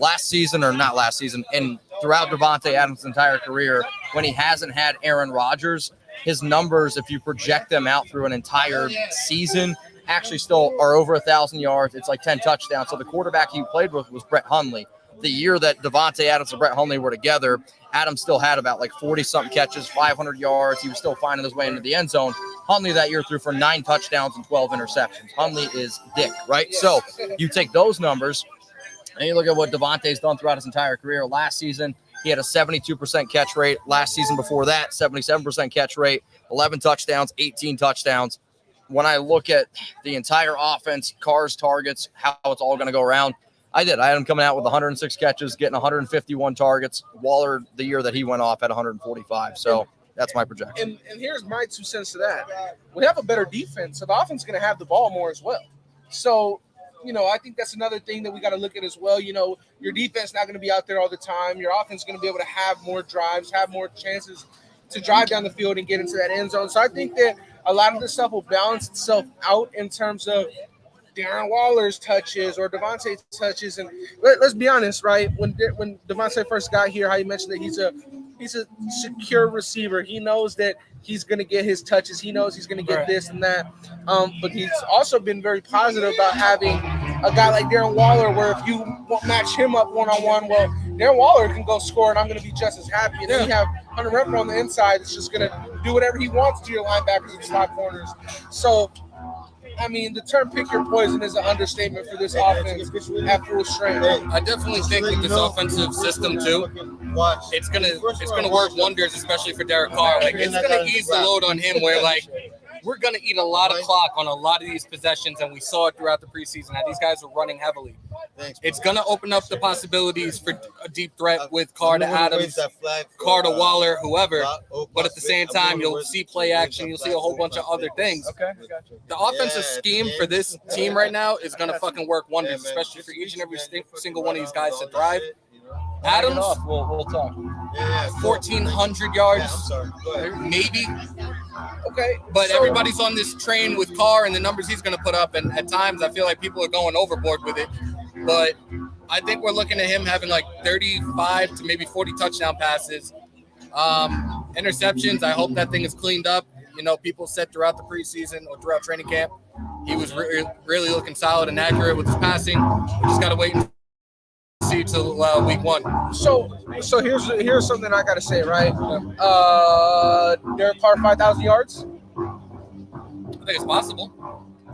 throughout Davante Adams' entire career, when he hasn't had Aaron Rodgers, his numbers, if you project them out through an entire season, actually still are over 1,000 yards. It's like 10 touchdowns. So the quarterback he played with was Brett Hundley. The year that Davante Adams and Brett Hundley were together, Adams still had about like 40-something catches, 500 yards. He was still finding his way into the end zone. Hundley that year threw for 9 touchdowns and 12 interceptions. Hundley is dick, right? So you take those numbers, and you look at what Davante's done throughout his entire career. Last season, he had a 72% catch rate. Last season before that, 77% catch rate, 11 touchdowns, 18 touchdowns. When I look at the entire offense, Carr's targets, how it's all going to go around, I had him coming out with 106 catches, getting 151 targets. Waller, the year that he went off, had 145. So that's my projection. And here's my 2 cents to that. We have a better defense, so the offense is going to have the ball more as well. So, I think that's another thing that we got to look at as well. Your defense not going to be out there all the time. Your offense is going to be able to have more drives, have more chances to drive down the field and get into that end zone. So I think that a lot of this stuff will balance itself out in terms of Darren Waller's touches or Davante's touches. And let's be honest, right? When Davante first got here, how you mentioned that he's a secure receiver. He knows that he's going to get his touches. He knows he's going to get this and that. But he's also been very positive about having a guy like Darren Waller, where if you won't match him up one-on-one, well, Darren Waller can go score, and I'm going to be just as happy. And then you have Hunter Renfrow on the inside that's just going to do whatever he wants to your linebackers and slot corners. So, I mean, the term "pick your poison" is an understatement for this offense at full strength. I definitely think with this offensive system too, it's gonna work wonders, especially for Derek Carr. Like, it's gonna ease the load on him, where like we're gonna eat a lot of clock on a lot of these possessions, and we saw it throughout the preseason that these guys are running heavily. It's gonna open up the possibilities for a deep threat with Carr to Adams, Carr to Waller, whoever. But at the same time, you'll see play action. You'll see a whole bunch of other things. Okay. The offensive scheme for this team right now is gonna fucking work wonders, especially for each and every single one of these guys to thrive. Adams, we'll talk. 1,400 yards, maybe. Okay, but everybody's on this train with Carr and the numbers he's going to put up, and at times I feel like people are going overboard with it. But I think we're looking at him having like 35 to maybe 40 touchdown passes. Interceptions, I hope that thing is cleaned up. People said throughout the preseason or throughout training camp, he was really looking solid and accurate with his passing. We just got to wait and see you till week 1. So here's something I gotta say, right? Derek Carr 5,000 yards. I think it's possible.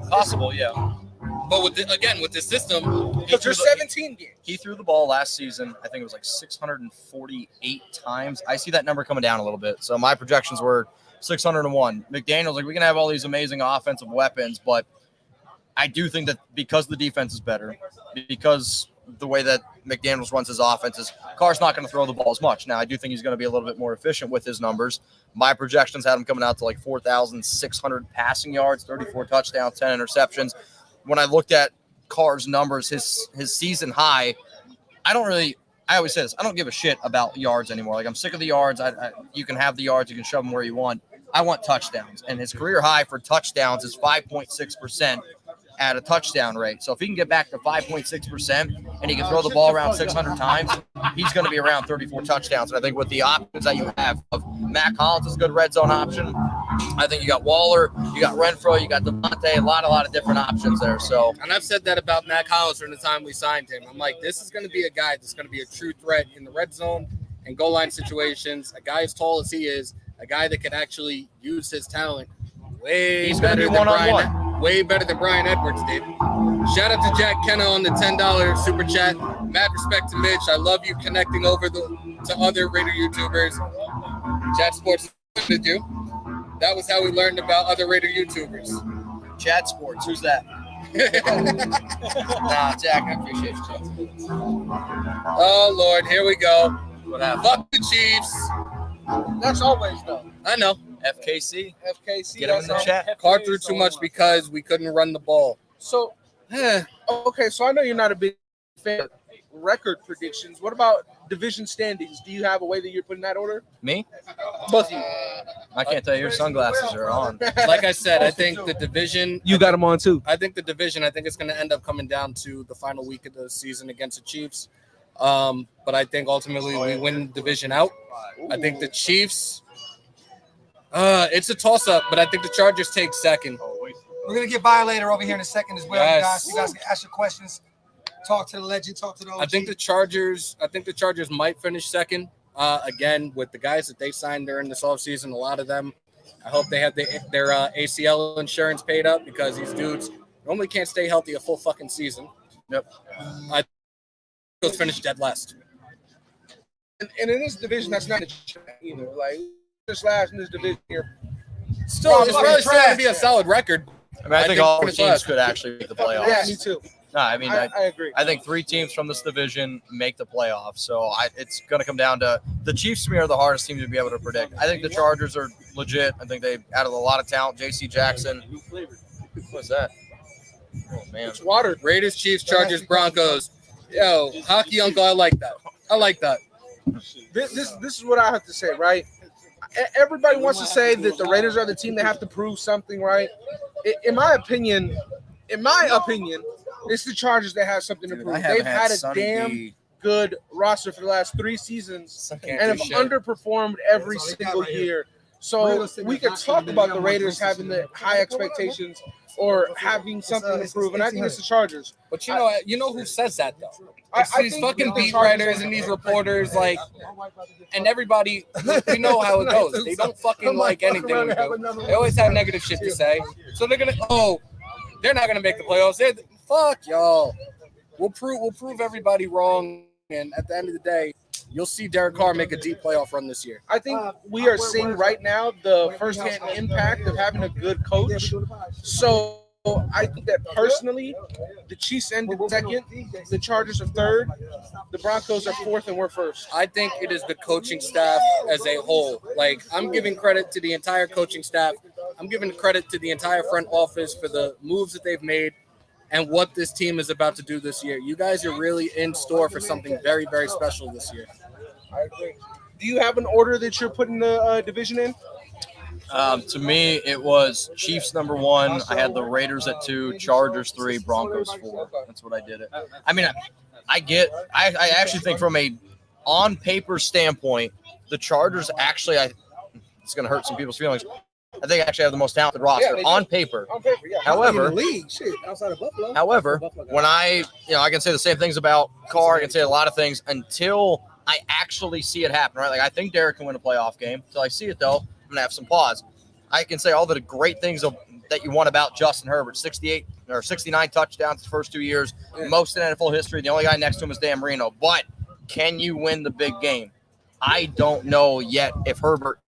Possible, yeah. But with this system, Because there's 17 games. He threw the ball last season. I think it was like 648 times. I see that number coming down a little bit. So my projections were 601. McDaniel's like, we can have all these amazing offensive weapons, but I do think that because the defense is better, because the way that McDaniel's runs his offenses, Carr's not going to throw the ball as much. Now, I do think he's going to be a little bit more efficient with his numbers. My projections had him coming out to like 4,600 passing yards, 34 touchdowns, 10 interceptions. When I looked at Carr's numbers, his season high, I always say this, I don't give a shit about yards anymore. Like, I'm sick of the yards. You can have the yards. You can shove them where you want. I want touchdowns. And his career high for touchdowns is 5.6%. At a touchdown rate. So if he can get back to 5.6% and he can throw the ball around 600 times, he's going to be around 34 touchdowns. And I think with the options that you have, Matt Collins is a good red zone option. I think you got Waller, you got Renfro, you got Devontae, a lot of different options there. So, and I've said that about Matt Collins from the time we signed him. I'm like, this is going to be a guy that's going to be a true threat in the red zone and goal line situations. A guy as tall as he is, a guy that can actually use his talent he's going to be one-on-one. Way better than Brian Edwards did. Shout out to Jack Kenna on the $10 super chat. Mad respect to Mitch. I love you connecting over to other Raider YouTubers. Chat Sports with you. That was how we learned about other Raider YouTubers. Chat Sports, who's that? Nah, Jack, I appreciate you, Chat. Oh, Lord, here we go. What happened? Fuck the Chiefs. That's always though. I know. FKC. Get him in the chat. Carr threw too much because we couldn't run the ball. So, okay, so I know you're not a big fan of record predictions. What about division standings? Do you have a way that you're putting that order? Me? Both of you. I can't tell you. Your sunglasses are on. Like I said, I think the division. You got them on too. I think it's going to end up coming down to the final week of the season against the Chiefs. But I think ultimately we win division out. I think the Chiefs. It's a toss-up, but I think the Chargers take second. We're going to get Violator over here in a second as well, Yes. You guys can ask your questions. Talk to the legend, talk to the OG. I think the Chargers might finish second. Again, with the guys that they signed during this offseason, a lot of them, I hope they have their ACL insurance paid up because these dudes normally can't stay healthy a full fucking season. Yep. I think they'll finish dead last. And in this division, that's not either. Like, just last in this division here. Still, it's probably still going to be a solid record. I mean, I think all teams could actually make the playoffs. Yeah, me too. No, I mean, I agree. I think 3 teams from this division make the playoffs. So it's going to come down to the Chiefs. To me, are the hardest team to be able to predict. I think the Chargers are legit. I think they've added a lot of talent. J.C. Jackson. What's that? Oh, man. It's water. Raiders, Chiefs, Chargers, Broncos. Yo, hockey uncle, I like that. I like that. This is what I have to say, right? Everybody wants to say that the Raiders are the team that have to prove something, right? In my opinion, it's the Chargers that have something to prove. They've had a damn good roster for the last 3 seasons and have underperformed every single year. So we could talk about the Raiders having the high expectations or having something to prove, and I think it's the Chargers. But you know who says that though? It's I these think fucking the beat Chargers writers and these reporters, like, and everybody. You know how it goes. They don't fucking like anything we do. They always have negative shit to say. So they're not gonna make the playoffs. Fuck y'all. We'll prove everybody wrong, and at the end of the day, you'll see Derek Carr make a deep playoff run this year. I think we are seeing right now the firsthand impact of having a good coach. So I think that personally, the Chiefs ended second, the Chargers are third, the Broncos are fourth, and we're first. I think it is the coaching staff as a whole. Like, I'm giving credit to the entire coaching staff. I'm giving credit to the entire front office for the moves that they've made and what this team is about to do this year. You guys are really in store for something very, very special this year. I agree. Do you have an order that you're putting the division in? To me, it was Chiefs number 1. I had the Raiders at 2, Chargers 3, Broncos 4. That's what I did it. I mean, I actually think from a on paper standpoint, the Chargers actually, it's going to hurt some people's feelings. I I think I actually have the most talented roster on paper. On paper, yeah. However, league, shit, outside of Buffalo. However, when I can say the same things about Carr, I can say a lot of things until I actually see it happen, right? Like, I think Derek can win a playoff game. Until I see it, though, I'm going to have some pause. I can say all the great things that you want about Justin Herbert, 68 or 69 touchdowns the first 2 years, most in NFL history. The only guy next to him is Dan Marino. But can you win the big game? I don't know yet if Herbert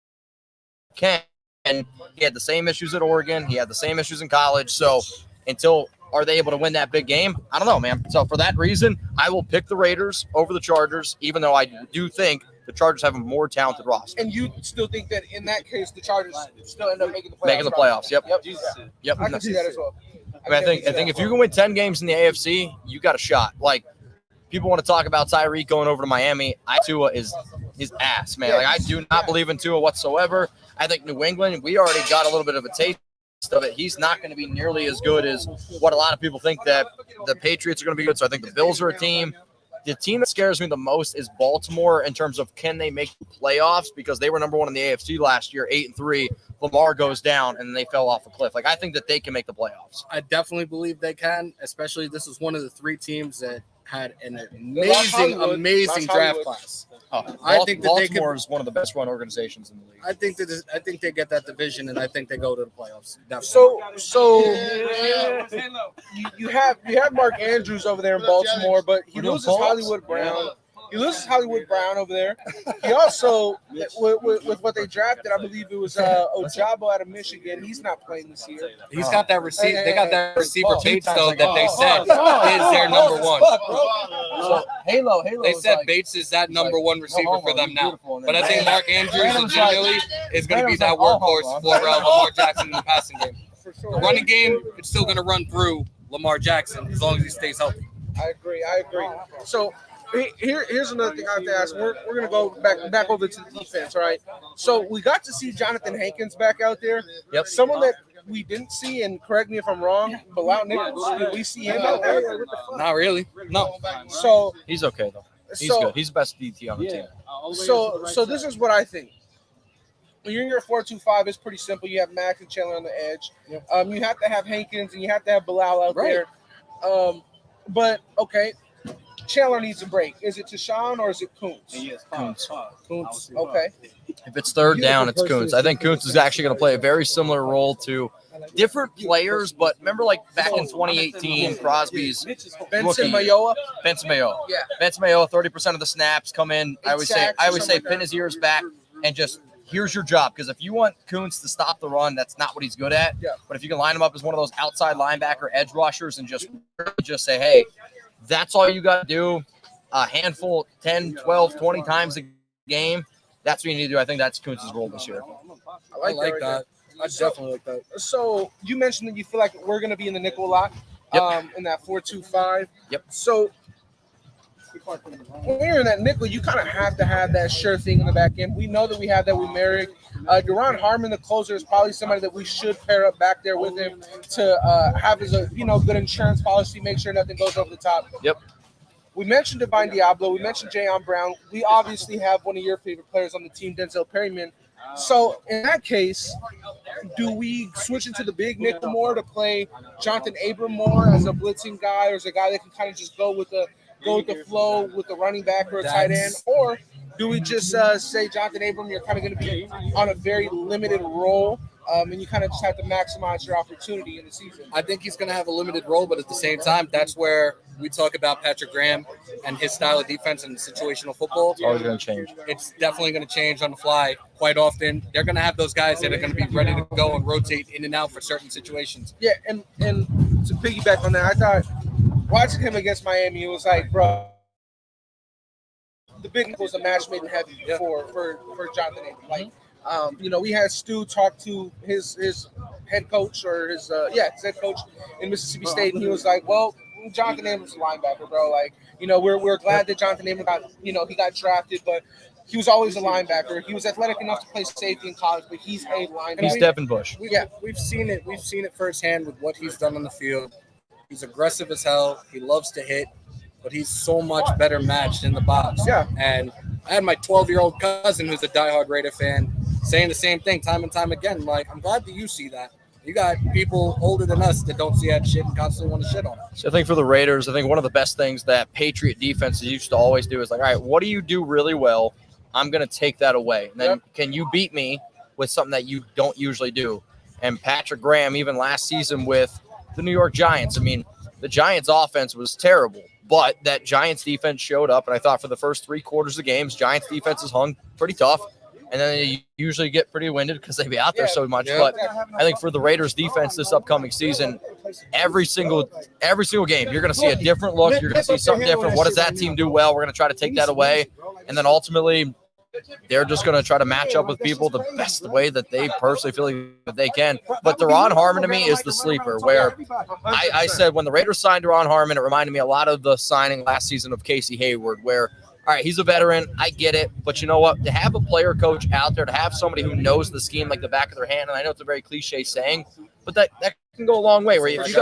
can. He had the same issues at Oregon. He had the same issues in college. So until are they able to win that big game? I don't know, man. So for that reason, I will pick the Raiders over the Chargers, even though I do think the Chargers have a more talented roster. And you still think that in that case, the Chargers still end up making the playoffs? Making the playoffs, yep. Yep. I can see that as well. I think if you can win 10 games in the AFC, you got a shot. Like, people want to talk about Tyreek going over to Miami. Tua is his ass, man. Like, I do not believe in Tua whatsoever. I think New England, we already got a little bit of a taste of it. He's not going to be nearly as good as what a lot of people think that the Patriots are going to be good. So I think the Bills are a team. The team that scares me the most is Baltimore in terms of can they make the playoffs, because they were number one in the AFC last year, 8-3. Lamar goes down and they fell off a cliff. Like, I think that they can make the playoffs. I definitely believe they can, especially this is one of the 3 teams that had an amazing draft class. I think that Baltimore is one of the best run organizations in the league. I think they get that division, and I think they go to the playoffs. Definitely. So you have Mark Andrews over there in Baltimore, but he loses Hollywood Brown. He loses Hollywood Brown over there. He also, with what they drafted, I believe it was Ojabo out of Michigan. He's not playing this year. He's got that receiver. They got that receiver Bates though that they said is their number one. So Halo. They said Bates is that number one receiver for them now. But I think Mark Andrews legitimately is going to be that workhorse for Lamar Jackson in the passing game. The running game, it's still going to run through Lamar Jackson as long as he stays healthy. I agree. So here's another thing I have to ask. We're gonna go back over to the defense, right? So we got to see Jonathan Hankins back out there. Yep. Someone that we didn't see, and correct me if I'm wrong, Bilal Nichols. Did we see him out there? Not really. No. So he's okay though. He's good. He's the best DT on the team. So this is what I think. When you're in your 4-2-5, it's pretty simple. You have Max and Chandler on the edge. You have to have Hankins and you have to have Bilal out there. But okay. Chandler needs a break. Is it Tashawn or is it Kuntz? Kuntz. Okay. If it's third down, it's Kuntz. I think Kuntz is actually going to play a very similar role to different players, but remember, like back in 2018, Crosby's Benson Mayoa. Yeah. Benson Mayoa, 30% of the snaps come in. I always say pin his ears back and just here's your job. Because if you want Kuntz to stop the run, that's not what he's good at. Yeah. But if you can line him up as one of those outside linebacker edge rushers and just say, hey, that's all you got to do, a handful, 10, 12, 20 times a game. That's what you need to do. I think that's Kuntz's role this year. I like that. I definitely like that. So you mentioned that you feel like we're going to be in the nickel a lot in that 4-2-5. Yep. So when you're in that nickel, you kind of have to have that sure thing in the back end. We know that we have that with Merrick. Duron Harmon, the closer, is probably somebody that we should pair up back there with him to have as a good insurance policy, make sure nothing goes over the top. Yep. We mentioned Divine Diablo. We mentioned Jayon Brown. We obviously have one of your favorite players on the team, Denzel Perryman. So in that case, do we switch into the big nickel more to play Jonathan Abram more as a blitzing guy, or as a guy that can kind of just go with the flow with the running back or a tight end, or do we just say, Jonathan Abram, you're kind of going to be on a very limited role, and you kind of just have to maximize your opportunity in the season? I think he's going to have a limited role, but at the same time, that's where we talk about Patrick Graham and his style of defense and situational football. It's always going to change. It's definitely going to change on the fly quite often. They're going to have those guys that are going to be ready to go and rotate in and out for certain situations. Yeah, and to piggyback on that, I thought watching him against Miami, it was like, bro, the big nickel was a match made in heaven for Jonathan Abram. Like, we had Stu talk to his head coach or his head coach in Mississippi State, and he was like, well, Jonathan Abram's a linebacker, bro. Like, we're glad that Jonathan Abram got, he got drafted, but he was always a linebacker. He was athletic enough to play safety in college, but he's a linebacker. He's Devin Bush. We've seen it. We've seen it firsthand with what he's done on the field. He's aggressive as hell. He loves to hit, but he's so much better matched in the box. Yeah. And I had my 12-year-old cousin who's a diehard Raider fan saying the same thing time and time again. Like, I'm glad that you see that. You got people older than us that don't see that shit and constantly want to shit on it. So I think for the Raiders, I think one of the best things that Patriot defenses used to always do is like, all right, what do you do really well? I'm going to take that away. And then can you beat me with something that you don't usually do? And Patrick Graham, even last season with the New York Giants, I mean, the Giants offense was terrible, but that Giants defense showed up. And I thought for the first 3 quarters of the games, Giants defense is hung pretty tough. And then they usually get pretty winded because they be out there so much. Yeah. But I think for the Raiders defense this upcoming season, every single game, you're going to see a different look. You're going to see something different. What does that team do well? We're going to try to take that away. And then ultimately, they're just going to try to match up with people the best way that they personally feel like that they can. But Deron Harmon to me is the sleeper, where I said when the Raiders signed Deron Harmon, it reminded me a lot of the signing last season of Casey Hayward, where all right, he's a veteran. I get it. But you know what? To have a player coach out there, to have somebody who knows the scheme like the back of their hand, and I know it's a very cliche saying, but that can go a long way. Where if you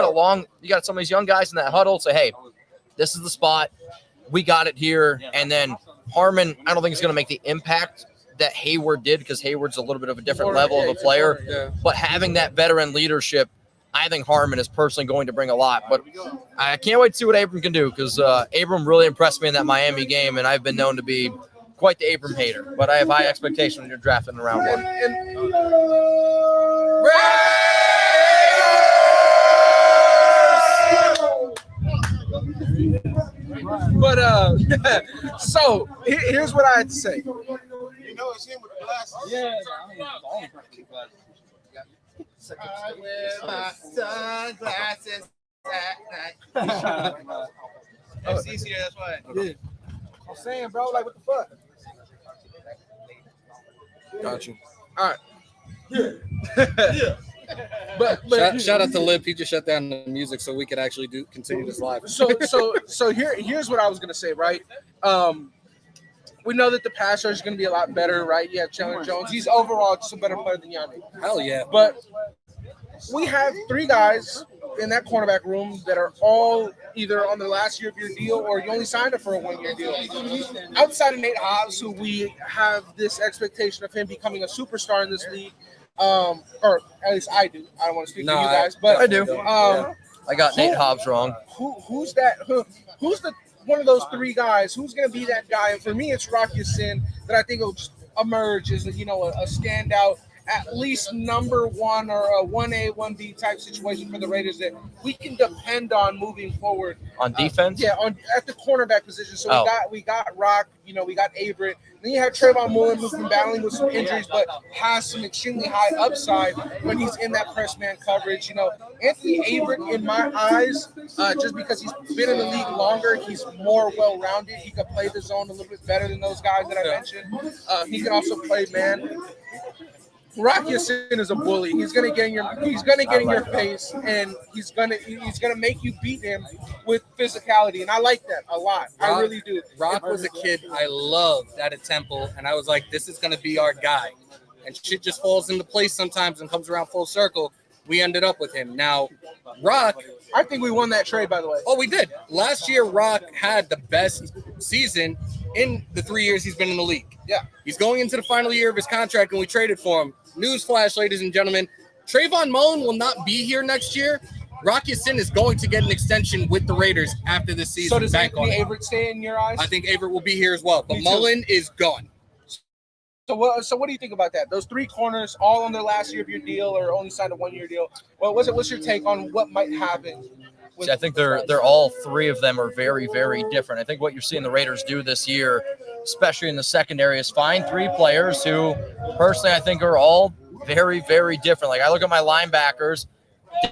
got some of these young guys in that huddle, say, hey, this is the spot. We got it here. And then Harmon, I don't think he's going to make the impact that Hayward did because Hayward's a little bit of a different level of a player. Yeah. But having that veteran leadership, I think Harmon is personally going to bring a lot. But I can't wait to see what Abram can do because Abram really impressed me in that Miami game, and I've been known to be quite the Abram hater. But I have high expectations when you're drafting in round 1. But so here's what I had to say. You know it's him with the glasses. Yeah, I mean, all the glasses. I wear my sunglasses at night. FCC, that's why. Yeah. I'm saying, bro, like, what the fuck? Got you. All right. Yeah. But Shout out to Lip. He just shut down the music so we could actually continue this live. So here's what I was gonna say, right? We know that the passer is going to be a lot better, right? You have Chandler Jones. He's overall just a better player than Yanni. Hell yeah. But we have 3 guys in that cornerback room that are all either on the last year of your deal or you only signed up for a 1-year deal. Outside of Nate Hobbs, who we have this expectation of him becoming a superstar in this league, or at least I do. I don't want to speak for you guys, but I do. I got Nate Hobbs wrong. Who's that? Who's the one of those 3 guys? Who's going to be that guy? And for me, it's Rocky Sin that I think will just emerge as a standout, at least number 1 or a 1A, 1B type situation for the Raiders that we can depend on moving forward. On defense? At the cornerback position. So we got Rock, we got Everett. Then you have Trayvon Mullen, who's been battling with some injuries, but has some extremely high upside when he's in that press man coverage. Anthony Everett, in my eyes, just because he's been in the league longer, he's more well-rounded. He can play the zone a little bit better than those guys that I mentioned. He can also play man. Rocky Sin is a bully. He's gonna get in your face, and he's gonna make you beat him with physicality, and I like that a lot. I really do. Rock was a kid I loved at a Temple, and I was like, this is gonna be our guy. And shit just falls into place sometimes and comes around full circle. We ended up with him. Now, Rock, I think we won that trade, by the way. Oh, we did. Last year, Rock had the best season in the 3 years he's been in the league. Yeah. He's going into the final year of his contract, and we traded for him. Newsflash, ladies and gentlemen, Trayvon Mullen will not be here next year. Rocky Sin is going to get an extension with the Raiders after this season. So does Anthony Everett stay in your eyes? I think Everett will be here as well, but Mullen is gone. So what do you think about that? Those 3 corners, all on their last year of your deal or only signed a 1-year deal. What's your take on what might happen? See, I think they're all 3 of them are very, very different. I think what you're seeing the Raiders do this year, especially in the secondary, is find 3 players who, personally, I think are all very, very different. Like I look at my linebackers,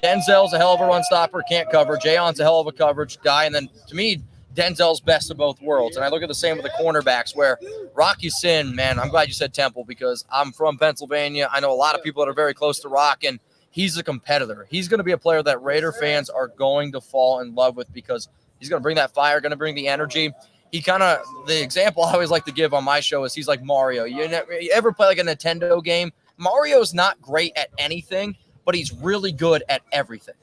Denzel's a hell of a run stopper, can't cover. Jaion's a hell of a coverage guy, and then to me, Denzel's best of both worlds. And I look at the same with the cornerbacks where Rocky Sin, man, I'm glad you said Temple because I'm from Pennsylvania. I know a lot of people that are very close to Rock, and he's a competitor. He's going to be a player that Raider fans are going to fall in love with because he's going to bring that fire, going to bring the energy. The example I always like to give on my show is he's like Mario. You ever play like a Nintendo game? Mario's not great at anything, but he's really good at everything.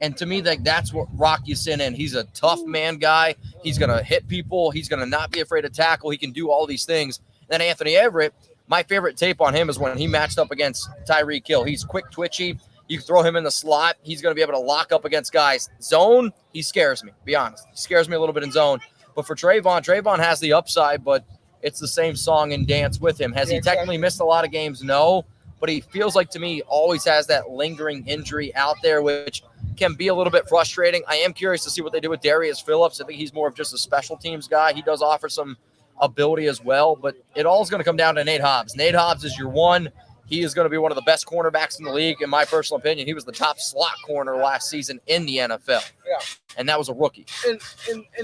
And to me, that's what Rocky Sin in. He's a tough man guy. He's going to hit people. He's going to not be afraid to tackle. He can do all these things. Then Anthony Everett, My favorite tape on him is when he matched up against Tyreek Hill. He's quick, twitchy. You throw him in the slot, he's going to be able to lock up against guys. Zone, he scares me, be honest. He scares me a little bit in zone. But for Trayvon has the upside, but it's the same song and dance with him. Has he technically missed a lot of games? No. But he feels like, to me, always has that lingering injury out there, which can be a little bit frustrating. I am curious to see what they do with Darius Phillips. I think he's more of just a special teams guy. He does offer some ability as well, but it all is going to come down to Nate Hobbs. Nate Hobbs is your one. He is going to be one of the best cornerbacks in the league, in my personal opinion. He was the top slot corner last season in the NFL. Yeah. And that was a rookie. And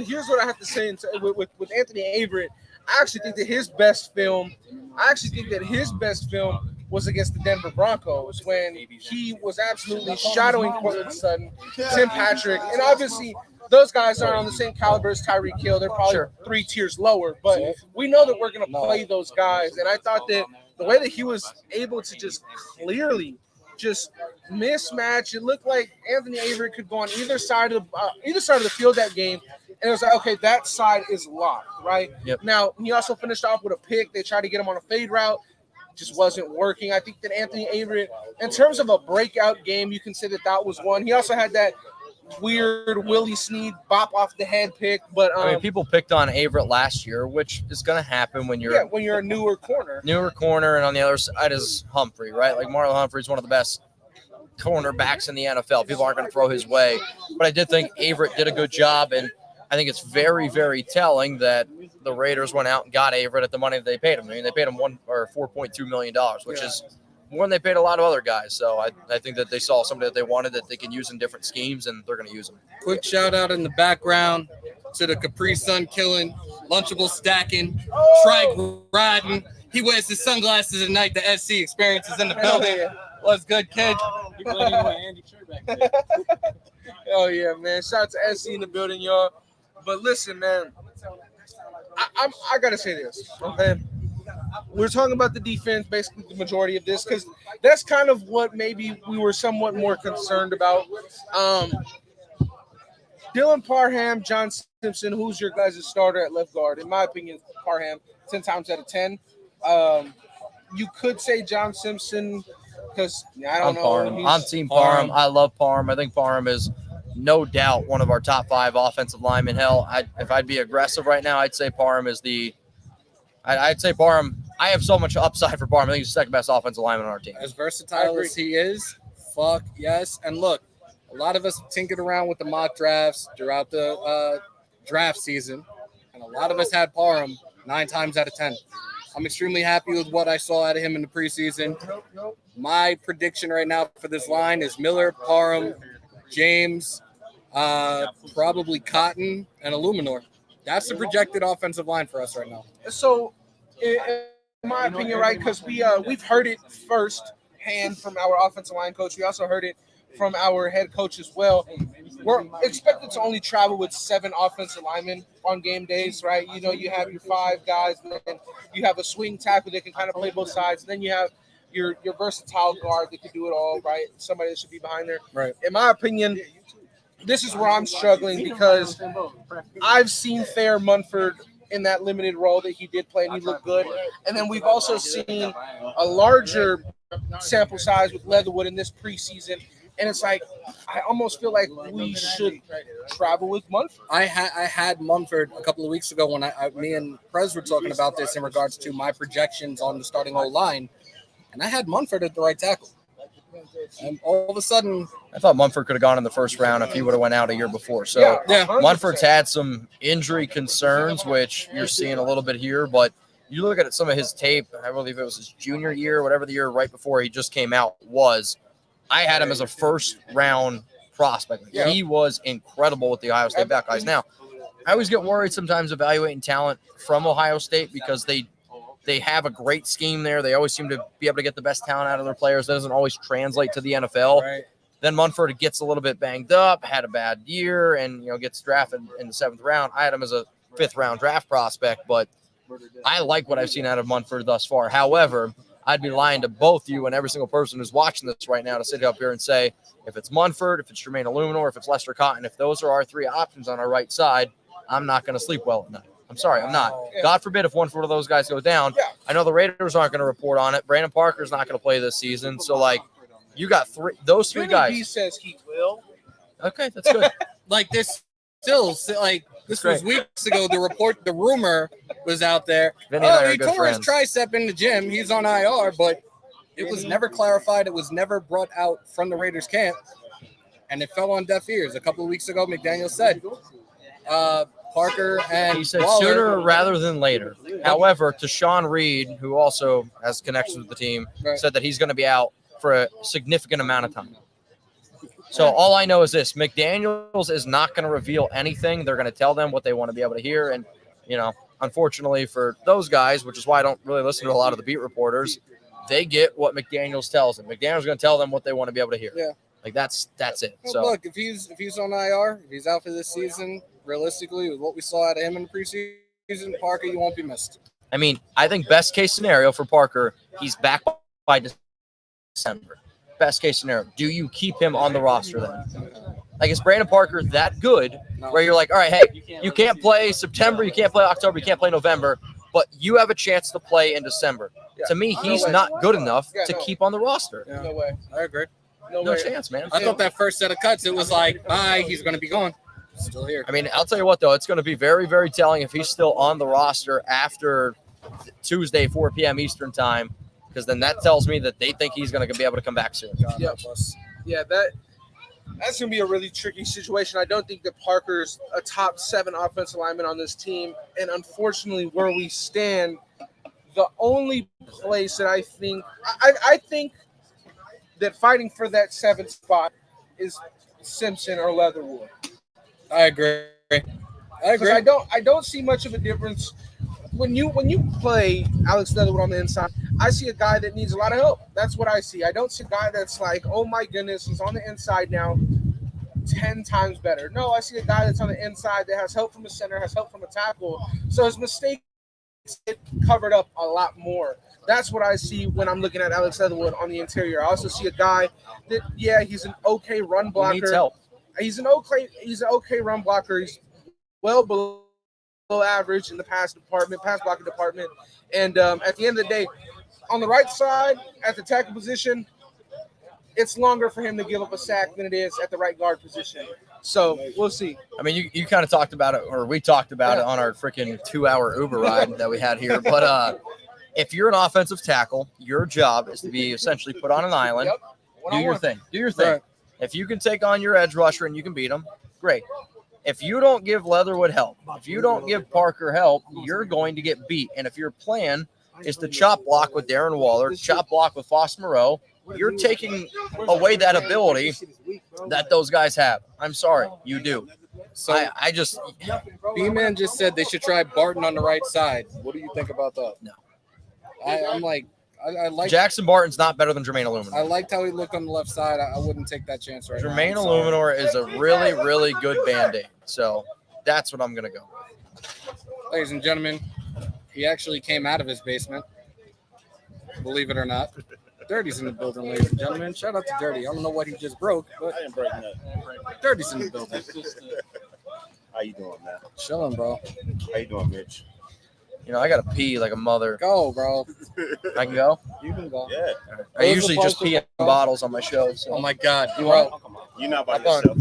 here's what I have to say with Anthony Everett. I actually think that his best film was against the Denver Broncos when he was absolutely shadowing Cortland Sutton, Tim Patrick, and obviously those guys aren't on the same caliber as Tyreek Hill. They're probably 3 tiers lower, but we know that we're going to play those guys. And I thought that the way that he was able to just clearly just mismatch, it looked like Anthony Everett could go on either side of the field that game. And it was like, okay, that side is locked, right? Yep. Now, he also finished off with a pick. They tried to get him on a fade route. Just wasn't working. I think that Anthony Everett, in terms of a breakout game, you can say that was one. He also had that weird Willie Snead bop off the head pick. But I mean, people picked on Everett last year, which is going to happen when you're a newer corner. And on the other side is Humphrey, right? Like Marlon Humphrey's one of the best cornerbacks in the NFL. People aren't going to throw his way. But I did think Everett did a good job, and I think it's very, very telling that the Raiders went out and got Everett at the money that they paid him. I mean, they paid him $4.2 million, which is more than they paid a lot of other guys. So I think that they saw somebody that they wanted that they can use in different schemes, and they're going to use them. Quick shout out in the background to the Capri Sun killing, Lunchable stacking, Trike riding. He wears his sunglasses at night. The SC experience is in the building. What's good, kid? Oh, yeah, man. Shout out to SC in the building, y'all. But listen, man, I got to say this, okay? We're talking about the defense, basically the majority of this, because that's kind of what maybe we were somewhat more concerned about. Dylan Parham, John Simpson, who's your guys' starter at left guard? In my opinion, Parham, 10 times out of 10. You could say John Simpson because I don't know. I'm Team Parham. I love Parham. I think Parham is no doubt one of our top 5 offensive linemen. Hell, if I'd be aggressive right now, I'd say Parham is I'd say Parham. I have so much upside for Parham. I think he's the second best offensive lineman on our team. As versatile as he is, fuck yes. And look, a lot of us tinkered around with the mock drafts throughout the draft season, and a lot of us had Parham 9 times out of 10. I'm extremely happy with what I saw out of him in the preseason. My prediction right now for this line is Miller, Parham, James, probably Cotton, and Illuminor. That's the projected offensive line for us right now. So, in my opinion, right, because we've heard it firsthand from our offensive line coach. We also heard it from our head coach as well. We're expected to only travel with 7 offensive linemen on game days, right? You know, you have your 5 guys, and then you have a swing tackle that can kind of play both sides. And then you have your versatile guard that can do it all, right? Somebody that should be behind there. Right. In my opinion, this is where I'm struggling because I've seen Thayer Munford in that limited role that he did play, and he looked good. And then we've also seen a larger sample size with Leatherwood in this preseason. And it's like, I almost feel like we should travel with Munford. I had Munford a couple of weeks ago when me and Prez were talking about this in regards to my projections on the starting O-line, and I had Munford at the right tackle. And all of a sudden, I thought Munford could have gone in the first round if he would have went out a year before. So yeah. Munford's had some injury concerns, which you're seeing a little bit here, but you look at some of his tape, I believe it was his junior year, whatever the year right before he just came out was. I had him as a first-round prospect. Yeah. He was incredible with the Ohio State Buckeyes. Now, I always get worried sometimes evaluating talent from Ohio State because they have a great scheme there. They always seem to be able to get the best talent out of their players. That doesn't always translate to the NFL. Right. Then Munford gets a little bit banged up, had a bad year, and gets drafted in the 7th round. I had him as a 5th-round draft prospect, but I like what I've seen out of Munford thus far. However, I'd be lying to both you and every single person who's watching this right now to sit up here and say, if it's Munford, if it's Jermaine Illuminor, if it's Lester Cotton, if those are our 3 options on our right side, I'm not going to sleep well at night. I'm sorry, I'm not. God forbid if one of those guys goes down. I know the Raiders aren't going to report on it. Brandon Parker's not going to play this season. So, like, you got those three guys. He says he will. Okay, that's good. Like, this still, like, this was weeks ago. The rumor was out there. Vinny and I are He good tore his friends. tricep in the gym. He's on IR, but it was never clarified. It was never brought out from the Raiders camp. And it fell on deaf ears. A couple of weeks ago, McDaniel said, Parker and he said Waller, sooner rather than later. However, Tashawn Reed, who also has connections with the team, said that he's going to be out for a significant amount of time. So all I know is this: McDaniels is not going to reveal anything. They're going to tell them what they want to be able to hear. And, you know, unfortunately for those guys, which is why I don't really listen to a lot of the beat reporters, they get what McDaniels tells them. McDaniels is going to tell them what they want to be able to hear. Yeah. Like that's it. Well, So look, if he's on IR, if he's out for this season, realistically, with what we saw out of him in the preseason, Parker, you won't be missed. I mean, I think best case scenario for Parker, he's back by December. Best case scenario. Do you keep him on the roster then? Like, is Brandon Parker that good where you're like, all right, hey, you can't play September, you can't play October, you can't play November, but you have a chance to play in December. To me, he's not good enough to keep on the roster. Yeah. No way. I agree. No chance, man. I thought that first set of cuts, it was like, bye, he's going to be gone. Still here. I mean, I'll tell you what, though, it's going to be very, very telling if he's still on the roster after Tuesday, 4 p.m. Eastern time, because then that tells me that they think he's going to be able to come back soon. Yeah, that's going to be a really tricky situation. I don't think that Parker's a top 7 offensive lineman on this team. And unfortunately, where we stand, the only place that I think that fighting for that 7th spot is Simpson or Leatherwood. I agree. I don't see much of a difference when you play Alex Leatherwood on the inside. I see a guy that needs a lot of help. That's what I see. I don't see a guy that's like, oh my goodness, he's on the inside now 10 times better. No, I see a guy that's on the inside that has help from a center, has help from a tackle. So his mistakes get covered up a lot more. That's what I see when I'm looking at Alex Leatherwood on the interior. I also see a guy that, he's an okay run blocker. He needs help. He's an okay run blocker. He's well below average in the pass blocking department. And at the end of the day, on the right side, at the tackle position, it's longer for him to give up a sack than it is at the right guard position. So we'll see. I mean, you kind of talked about it, or we talked about it on our freaking 2-hour Uber ride that we had here. But if you're an offensive tackle, your job is to be essentially put on an island, do your thing. Right. If you can take on your edge rusher and you can beat him, great. If you don't give Leatherwood help, if you don't give Parker help, you're going to get beat. And if your plan is to chop block with Darren Waller, chop block with Foster Moreau, you're taking away that ability that those guys have. I'm sorry, you do. So I just B-Man just said they should try Barton on the right side. What do you think about that? No. I'm like, I like Jackson Barton's not better than Jermaine Illuminor. I liked how he looked on the left side. I wouldn't take that chance right now. Jermaine Illuminor is a really, really good Band-Aid. So that's what I'm going to go with. Ladies and gentlemen, he actually came out of his basement. Believe it or not. Dirty's in the building, ladies and gentlemen. Shout out to Dirty. I don't know what he just broke, but I didn't break nothing. Dirty's in the building. How you doing, man? Chilling, bro. How you doing, Mitch? You know, I got to pee like a mother. Go, bro. I can go? You can go. Yeah. I usually just pee in bottles on my show. So. Oh, my God. Bro, you're not by yourself.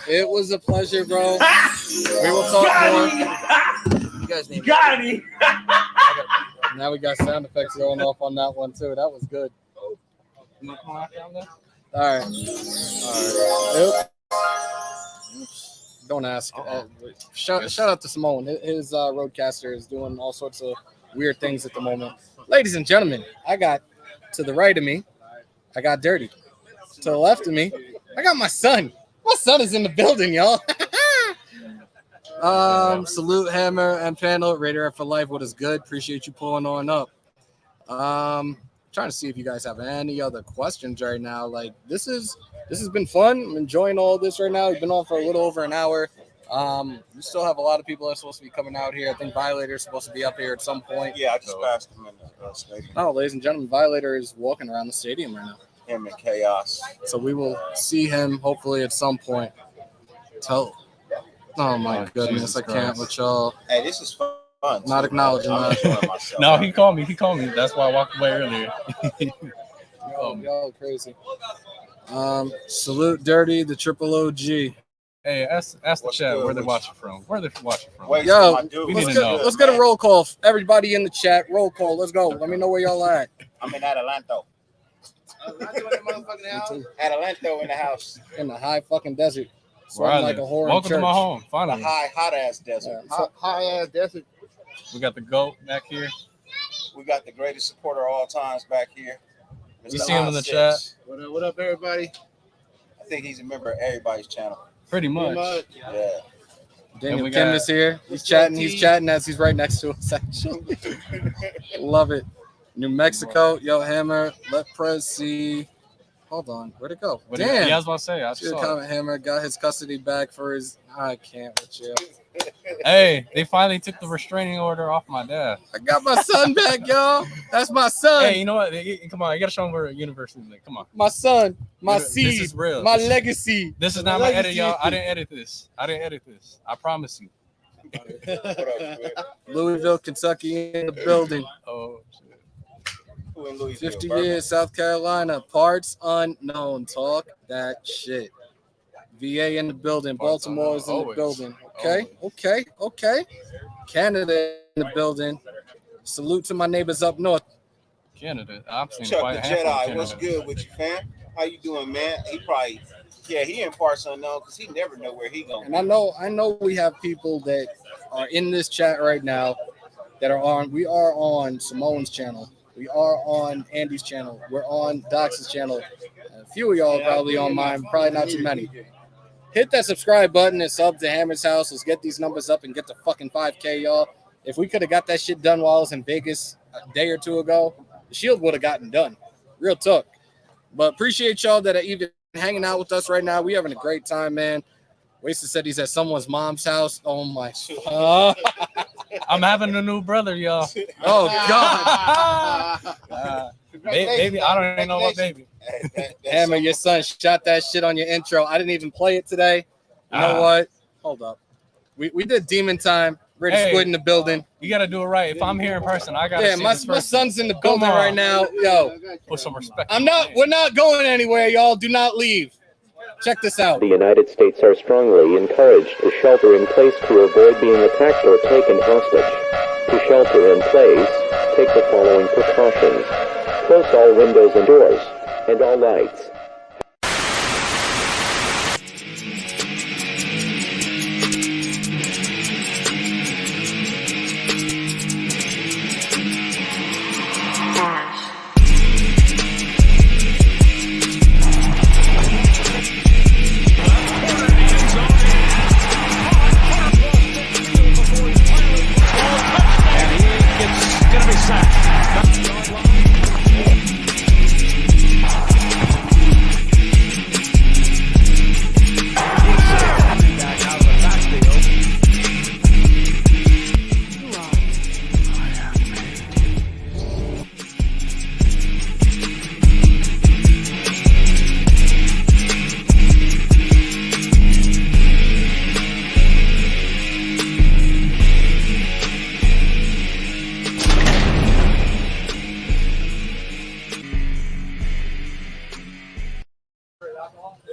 It was a pleasure, bro. We will talk more. You guys need Got him. Now we got sound effects going off on that one, too. That was good. All right. Oops. Don't ask. Shout out to Samoan. His roadcaster is doing all sorts of weird things at the moment. Ladies and gentlemen, I got to the right of me, I got Dirty. To the left of me, I got my son. My son is in the building, y'all. Salute Hammer and panel. Raider for life. What is good? Appreciate you pulling on up. Trying to see if you guys have any other questions right now. Like this has been fun. I'm enjoying all this right now. We've been on for a little over an hour. We still have a lot of people that are supposed to be coming out here. I think Violator is supposed to be up here at some point. Yeah, I just passed him in the stadium. Oh, ladies and gentlemen, Violator is walking around the stadium right now. Him and Chaos. So we will see him hopefully at some point. Oh my goodness, I can't with y'all. Hey, this is fun. Fun, Not too, acknowledging man. I'm that. enjoying myself. No, he called me. That's why I walked away earlier. Y'all crazy. Salute Dirty, the triple OG. Hey, ask the What's chat good where they with watching from. Where they watching from? Wait, Yo, my dude, we need let's to get, know. let's get a roll call. Everybody in the chat, roll call. Let's go. Let me know where y'all at. I'm in Adelanto. Adelanto in the house. In the high fucking desert. Where I Sweating like live. a whore in Welcome church. to my home. The Finally, hot ass desert. High ass desert. we got the goat back here. We got the greatest supporter of all times back here. You Mr. see him in the Six. chat? What up, everybody? I think he's a member of everybody's channel. Pretty much. Yeah. Daniel we Kim got- is here. He's chatting as he's right next to us, actually. Love it. New Mexico. Yo, Hammer. Let Prez see. Hold on. Where'd it go? What Damn. Yeah, I was about to say. I Should saw it. comment Hammer. Got his custody back for his. I can't with you. Hey, they finally took the restraining order off my dad. I got my son back, y'all. That's my son. Hey, you know what? Come on, you gotta show him where university is. Come on. My son. My This seed. is real. My legacy. This is not my edit, y'all. I didn't edit this. I promise you. Louisville, Kentucky in the building. Oh, shit. Who in Louisville? 50 Bourbon? years, South Carolina. Parts unknown. Talk that shit. VA in the building. Parts Baltimore's in unknown. the Always. building. Okay. Canada in the building. Salute to my neighbors up north. Canada. I've seen Chuck quite the a handful of Jedi, what's Canada. good with you, fam? How you doing, man? He in parts unknown because he never know where he going. And I know we have people that are in this chat right now that are on. We are on Samoan's channel. We are on Andy's channel. We're on Dox's channel. A few of y'all are probably on mine. Probably not too many. Hit that subscribe button and sub to Hammers.House. Let's get these numbers up and get to fucking 5K, y'all. If we could have got that shit done while I was in Vegas a day or two ago, the Shield would have gotten done. Real talk. But appreciate y'all that are even hanging out with us right now. We having a great time, man. Wasted said he's at someone's mom's house. Oh my. I'm having a new brother, y'all. Oh God. Baby, I don't even know what baby. Hammer, your son shot that shit on your intro. I didn't even play it today. You know what? Hold up. We did Demon Time. Ready Hey. Squid in the building. You gotta do it right. If I'm here in person, I gotta. Yeah, see my this person. son's in the building right now. Yo, Put some respect. we're not going anywhere, y'all. Do not leave. Check this out. The United States are strongly encouraged to shelter in place to avoid being attacked or taken hostage. To shelter in place, take the following precautions. Close all windows and doors, and all lights.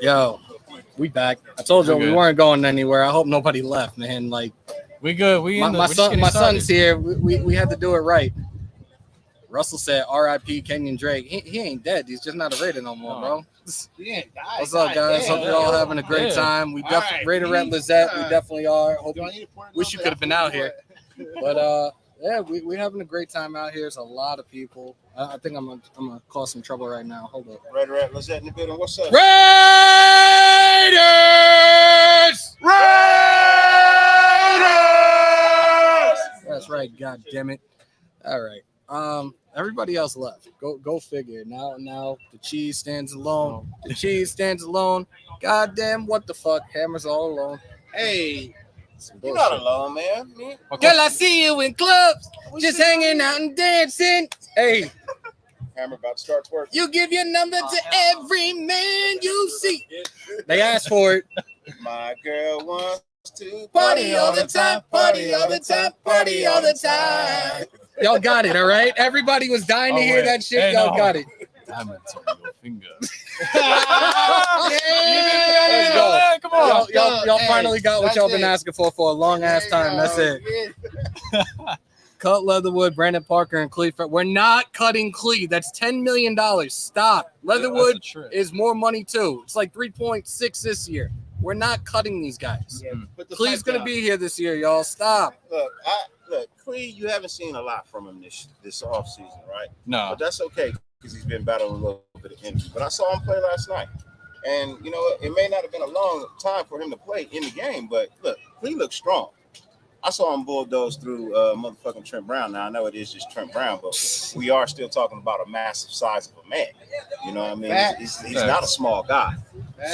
Yo, we back. I told you we weren't going anywhere. I hope nobody left, man. Like we good. My son's here. We had to do it right. Russell said, "R.I.P. Kenyon Drake." He ain't dead. He's just not a Raider no more, bro. What's up, guys? Hope you're all having a great time. We definitely Raider at Lizette. We definitely are. Wish you could have been out here, but yeah, we having a great time out here. There's a lot of people. I think I'm gonna cause some trouble right now. Hold up. Raider at Lizette in the building. What's up? Raiders! That's right. God damn it. All right. Everybody else left. Go figure. Now the cheese stands alone. The cheese stands alone. Goddamn, what the fuck? Hammer's all alone. Hey, you're not alone, man. Girl, I see you in clubs, just hanging out and dancing. Hey, Hammer about to start twerking. you give your number to every man you see. They asked for it. My girl wants to Party all the time, party all the time, party all the time. Y'all got it, all right? Everybody was dying to hear that shit. Hey, Y'all no. got it. Diamonds on your finger. Let's go. Yeah, come on. Y'all finally got what y'all been asking for a long ass time. That's it. Cut Leatherwood, Brandon Parker, and Clee. We're not cutting Clee. That's $10 million. Stop. Leatherwood is more money too. It's like 3.6 this year. We're not cutting these guys. Yeah, Clee's gonna be here this year, y'all. Stop. Look, Clee, you haven't seen a lot from him this offseason, right? No. But that's okay because he's been battling a little bit of injury. But I saw him play last night. And, you know, it may not have been a long time for him to play in the game, but look, Clee looks strong. I saw him bulldoze through motherfucking Trent Brown. Now, I know it is just Trent Brown, but we are still talking about a massive size of a man. You know what I mean? He's not a small guy.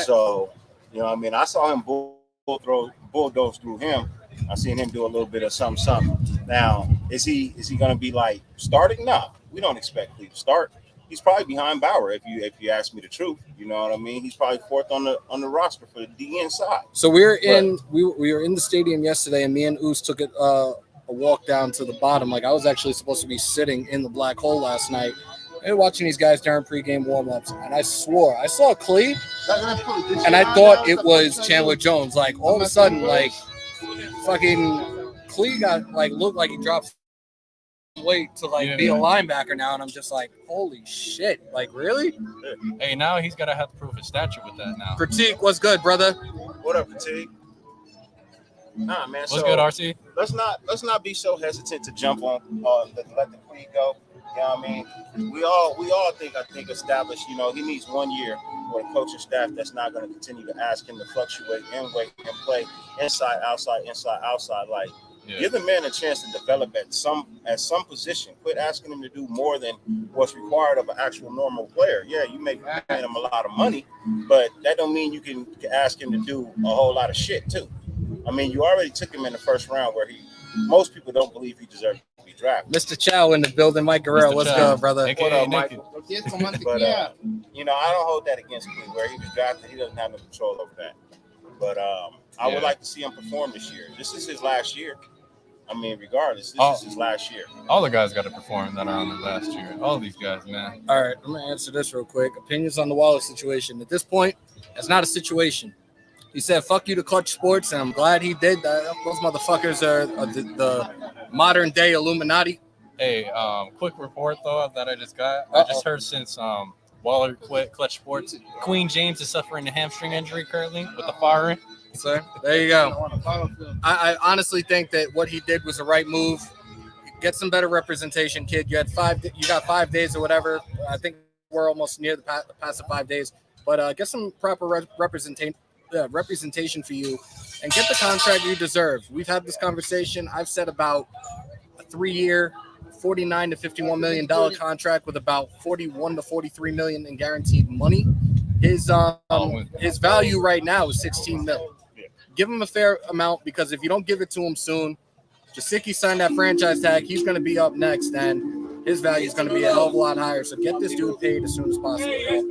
So, you know what I mean? I saw him bulldoze through him. I seen him do a little bit of something. Now, is he going to be like starting? No, we don't expect Clee to start. He's probably behind Bauer if you ask me the truth. You know what I mean? He's probably fourth on the roster for the DN side. So we were in the stadium yesterday, and me and Oos took it a walk down to the bottom. Like I was actually supposed to be sitting in the black hole last night and watching these guys during pregame warmups, and I swore I saw Clee, and I thought it was Chandler Jones. Like all of a sudden, like fucking Clee got like looked like he dropped weight to like be a linebacker now, and I'm just like, holy shit, like really? Hey, now he's gotta have to prove his stature with that now. Pratik, what's good, brother? What up, Pratik? Nah, man. What's good, RC? Let's not be so hesitant to jump on let the Clee go. You know what I mean? We all think established, you know, he needs 1 year with a coaching staff that's not going to continue to ask him to fluctuate in weight and play inside, outside. Like, give the man a chance to develop at some position. Quit asking him to do more than what's required of an actual normal player. Yeah, you may pay him a lot of money, but that don't mean you can ask him to do a whole lot of shit too. I mean, you already took him in the first round where most people don't believe he deserved to be drafted. Mr. Chow in the building. Mike Guerrero, what's good, brother? What up, Mike? But, you know, I don't hold that against Clee. Where he was drafted, he doesn't have no control over that. But I would like to see him perform this year. This is his last year. I mean, regardless, this is his last year. All the guys got to perform that are on the last year. All these guys, man. All right, I'm going to answer this real quick. Opinions on the Wallace situation. At this point, it's not a situation. He said, fuck you to Clutch Sports, and I'm glad he did that. Those motherfuckers are the modern-day Illuminati. Hey, quick report, though, that I just got. I just heard since Waller quit Clutch Sports, Queen James is suffering a hamstring injury currently with the firing. So there you go. I honestly think that what he did was the right move. Get some better representation, kid. You got 5 days or whatever. I think we're almost near the past of 5 days. But get some proper representation for you and get the contract you deserve. We've had this conversation. I've said about a 3-year, $49 to $51 million contract with about $41 to $43 million in guaranteed money. His value right now is $16 million. Give him a fair amount, because if you don't give it to him soon, Jasicki signed that franchise tag. He's going to be up next, and his value is going to be a hell of a lot higher. So get this dude paid as soon as possible. Hey,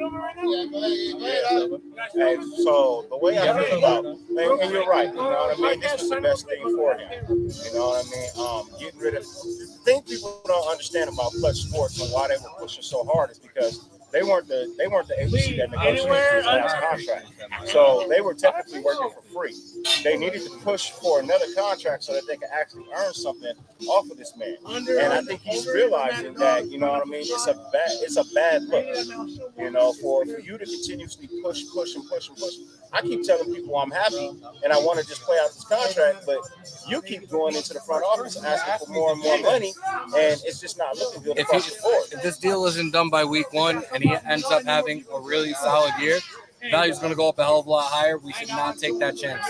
so the way I feel about it, and you're right, you know what I mean? This is the best thing for him. You know what I mean? Getting rid of the thing people don't understand about Clutch Sports and why they were pushing so hard is because they weren't the agency that negotiated his last contract. So they were technically working for free. They needed to push for another contract so that they could actually earn something off of this man. And I think he's realizing that, you know what I mean, it's a bad look, you know, for you to continuously push. I keep telling people I'm happy and I want to just play out this contract, but you keep going into the front office asking for more and more money, and it's just not looking good across the board. If this deal isn't done by week 1 and he ends up having a really solid year, value's going to go up a hell of a lot higher. We should not take that chance.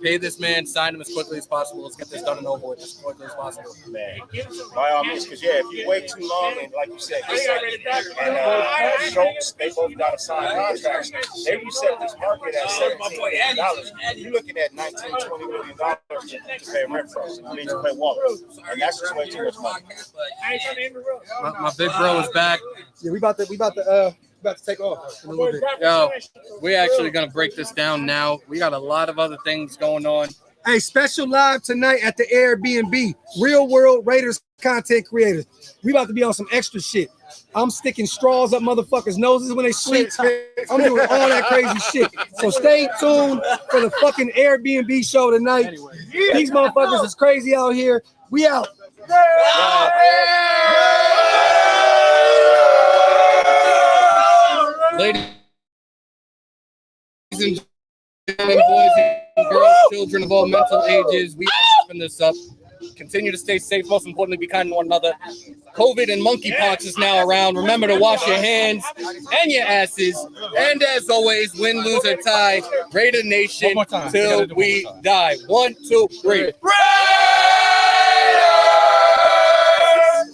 Pay this man, sign him as quickly as possible. Let's get this done and over with as quickly as possible. Man, by all means, because if you wait too long, and like you said, and Schultz, they both got to sign contracts. They reset this market at $17 million. You're looking at $19-20 million to pay rent for. I mean, to pay Wallace, and that's just way too much money. My big bro is back. Yeah, we about to take off in a little bit. Yo, we're actually going to break this down now. We got a lot of other things going on. Hey, special live tonight at the Airbnb. Real world Raiders content creators. We about to be on some extra shit. I'm sticking straws up motherfuckers' noses when they sleep. I'm doing all that crazy shit. So stay tuned for the fucking Airbnb show tonight. These motherfuckers is crazy out here. We out. Ladies and gentlemen, boys and girls, children of all mental ages, we are wrapping this up. Continue to stay safe. Most importantly, be kind to one another. COVID and monkeypox is now around. Remember to wash your hands and your asses. And as always, win, lose, or tie, Raider Nation till we die. 1, 2, 3.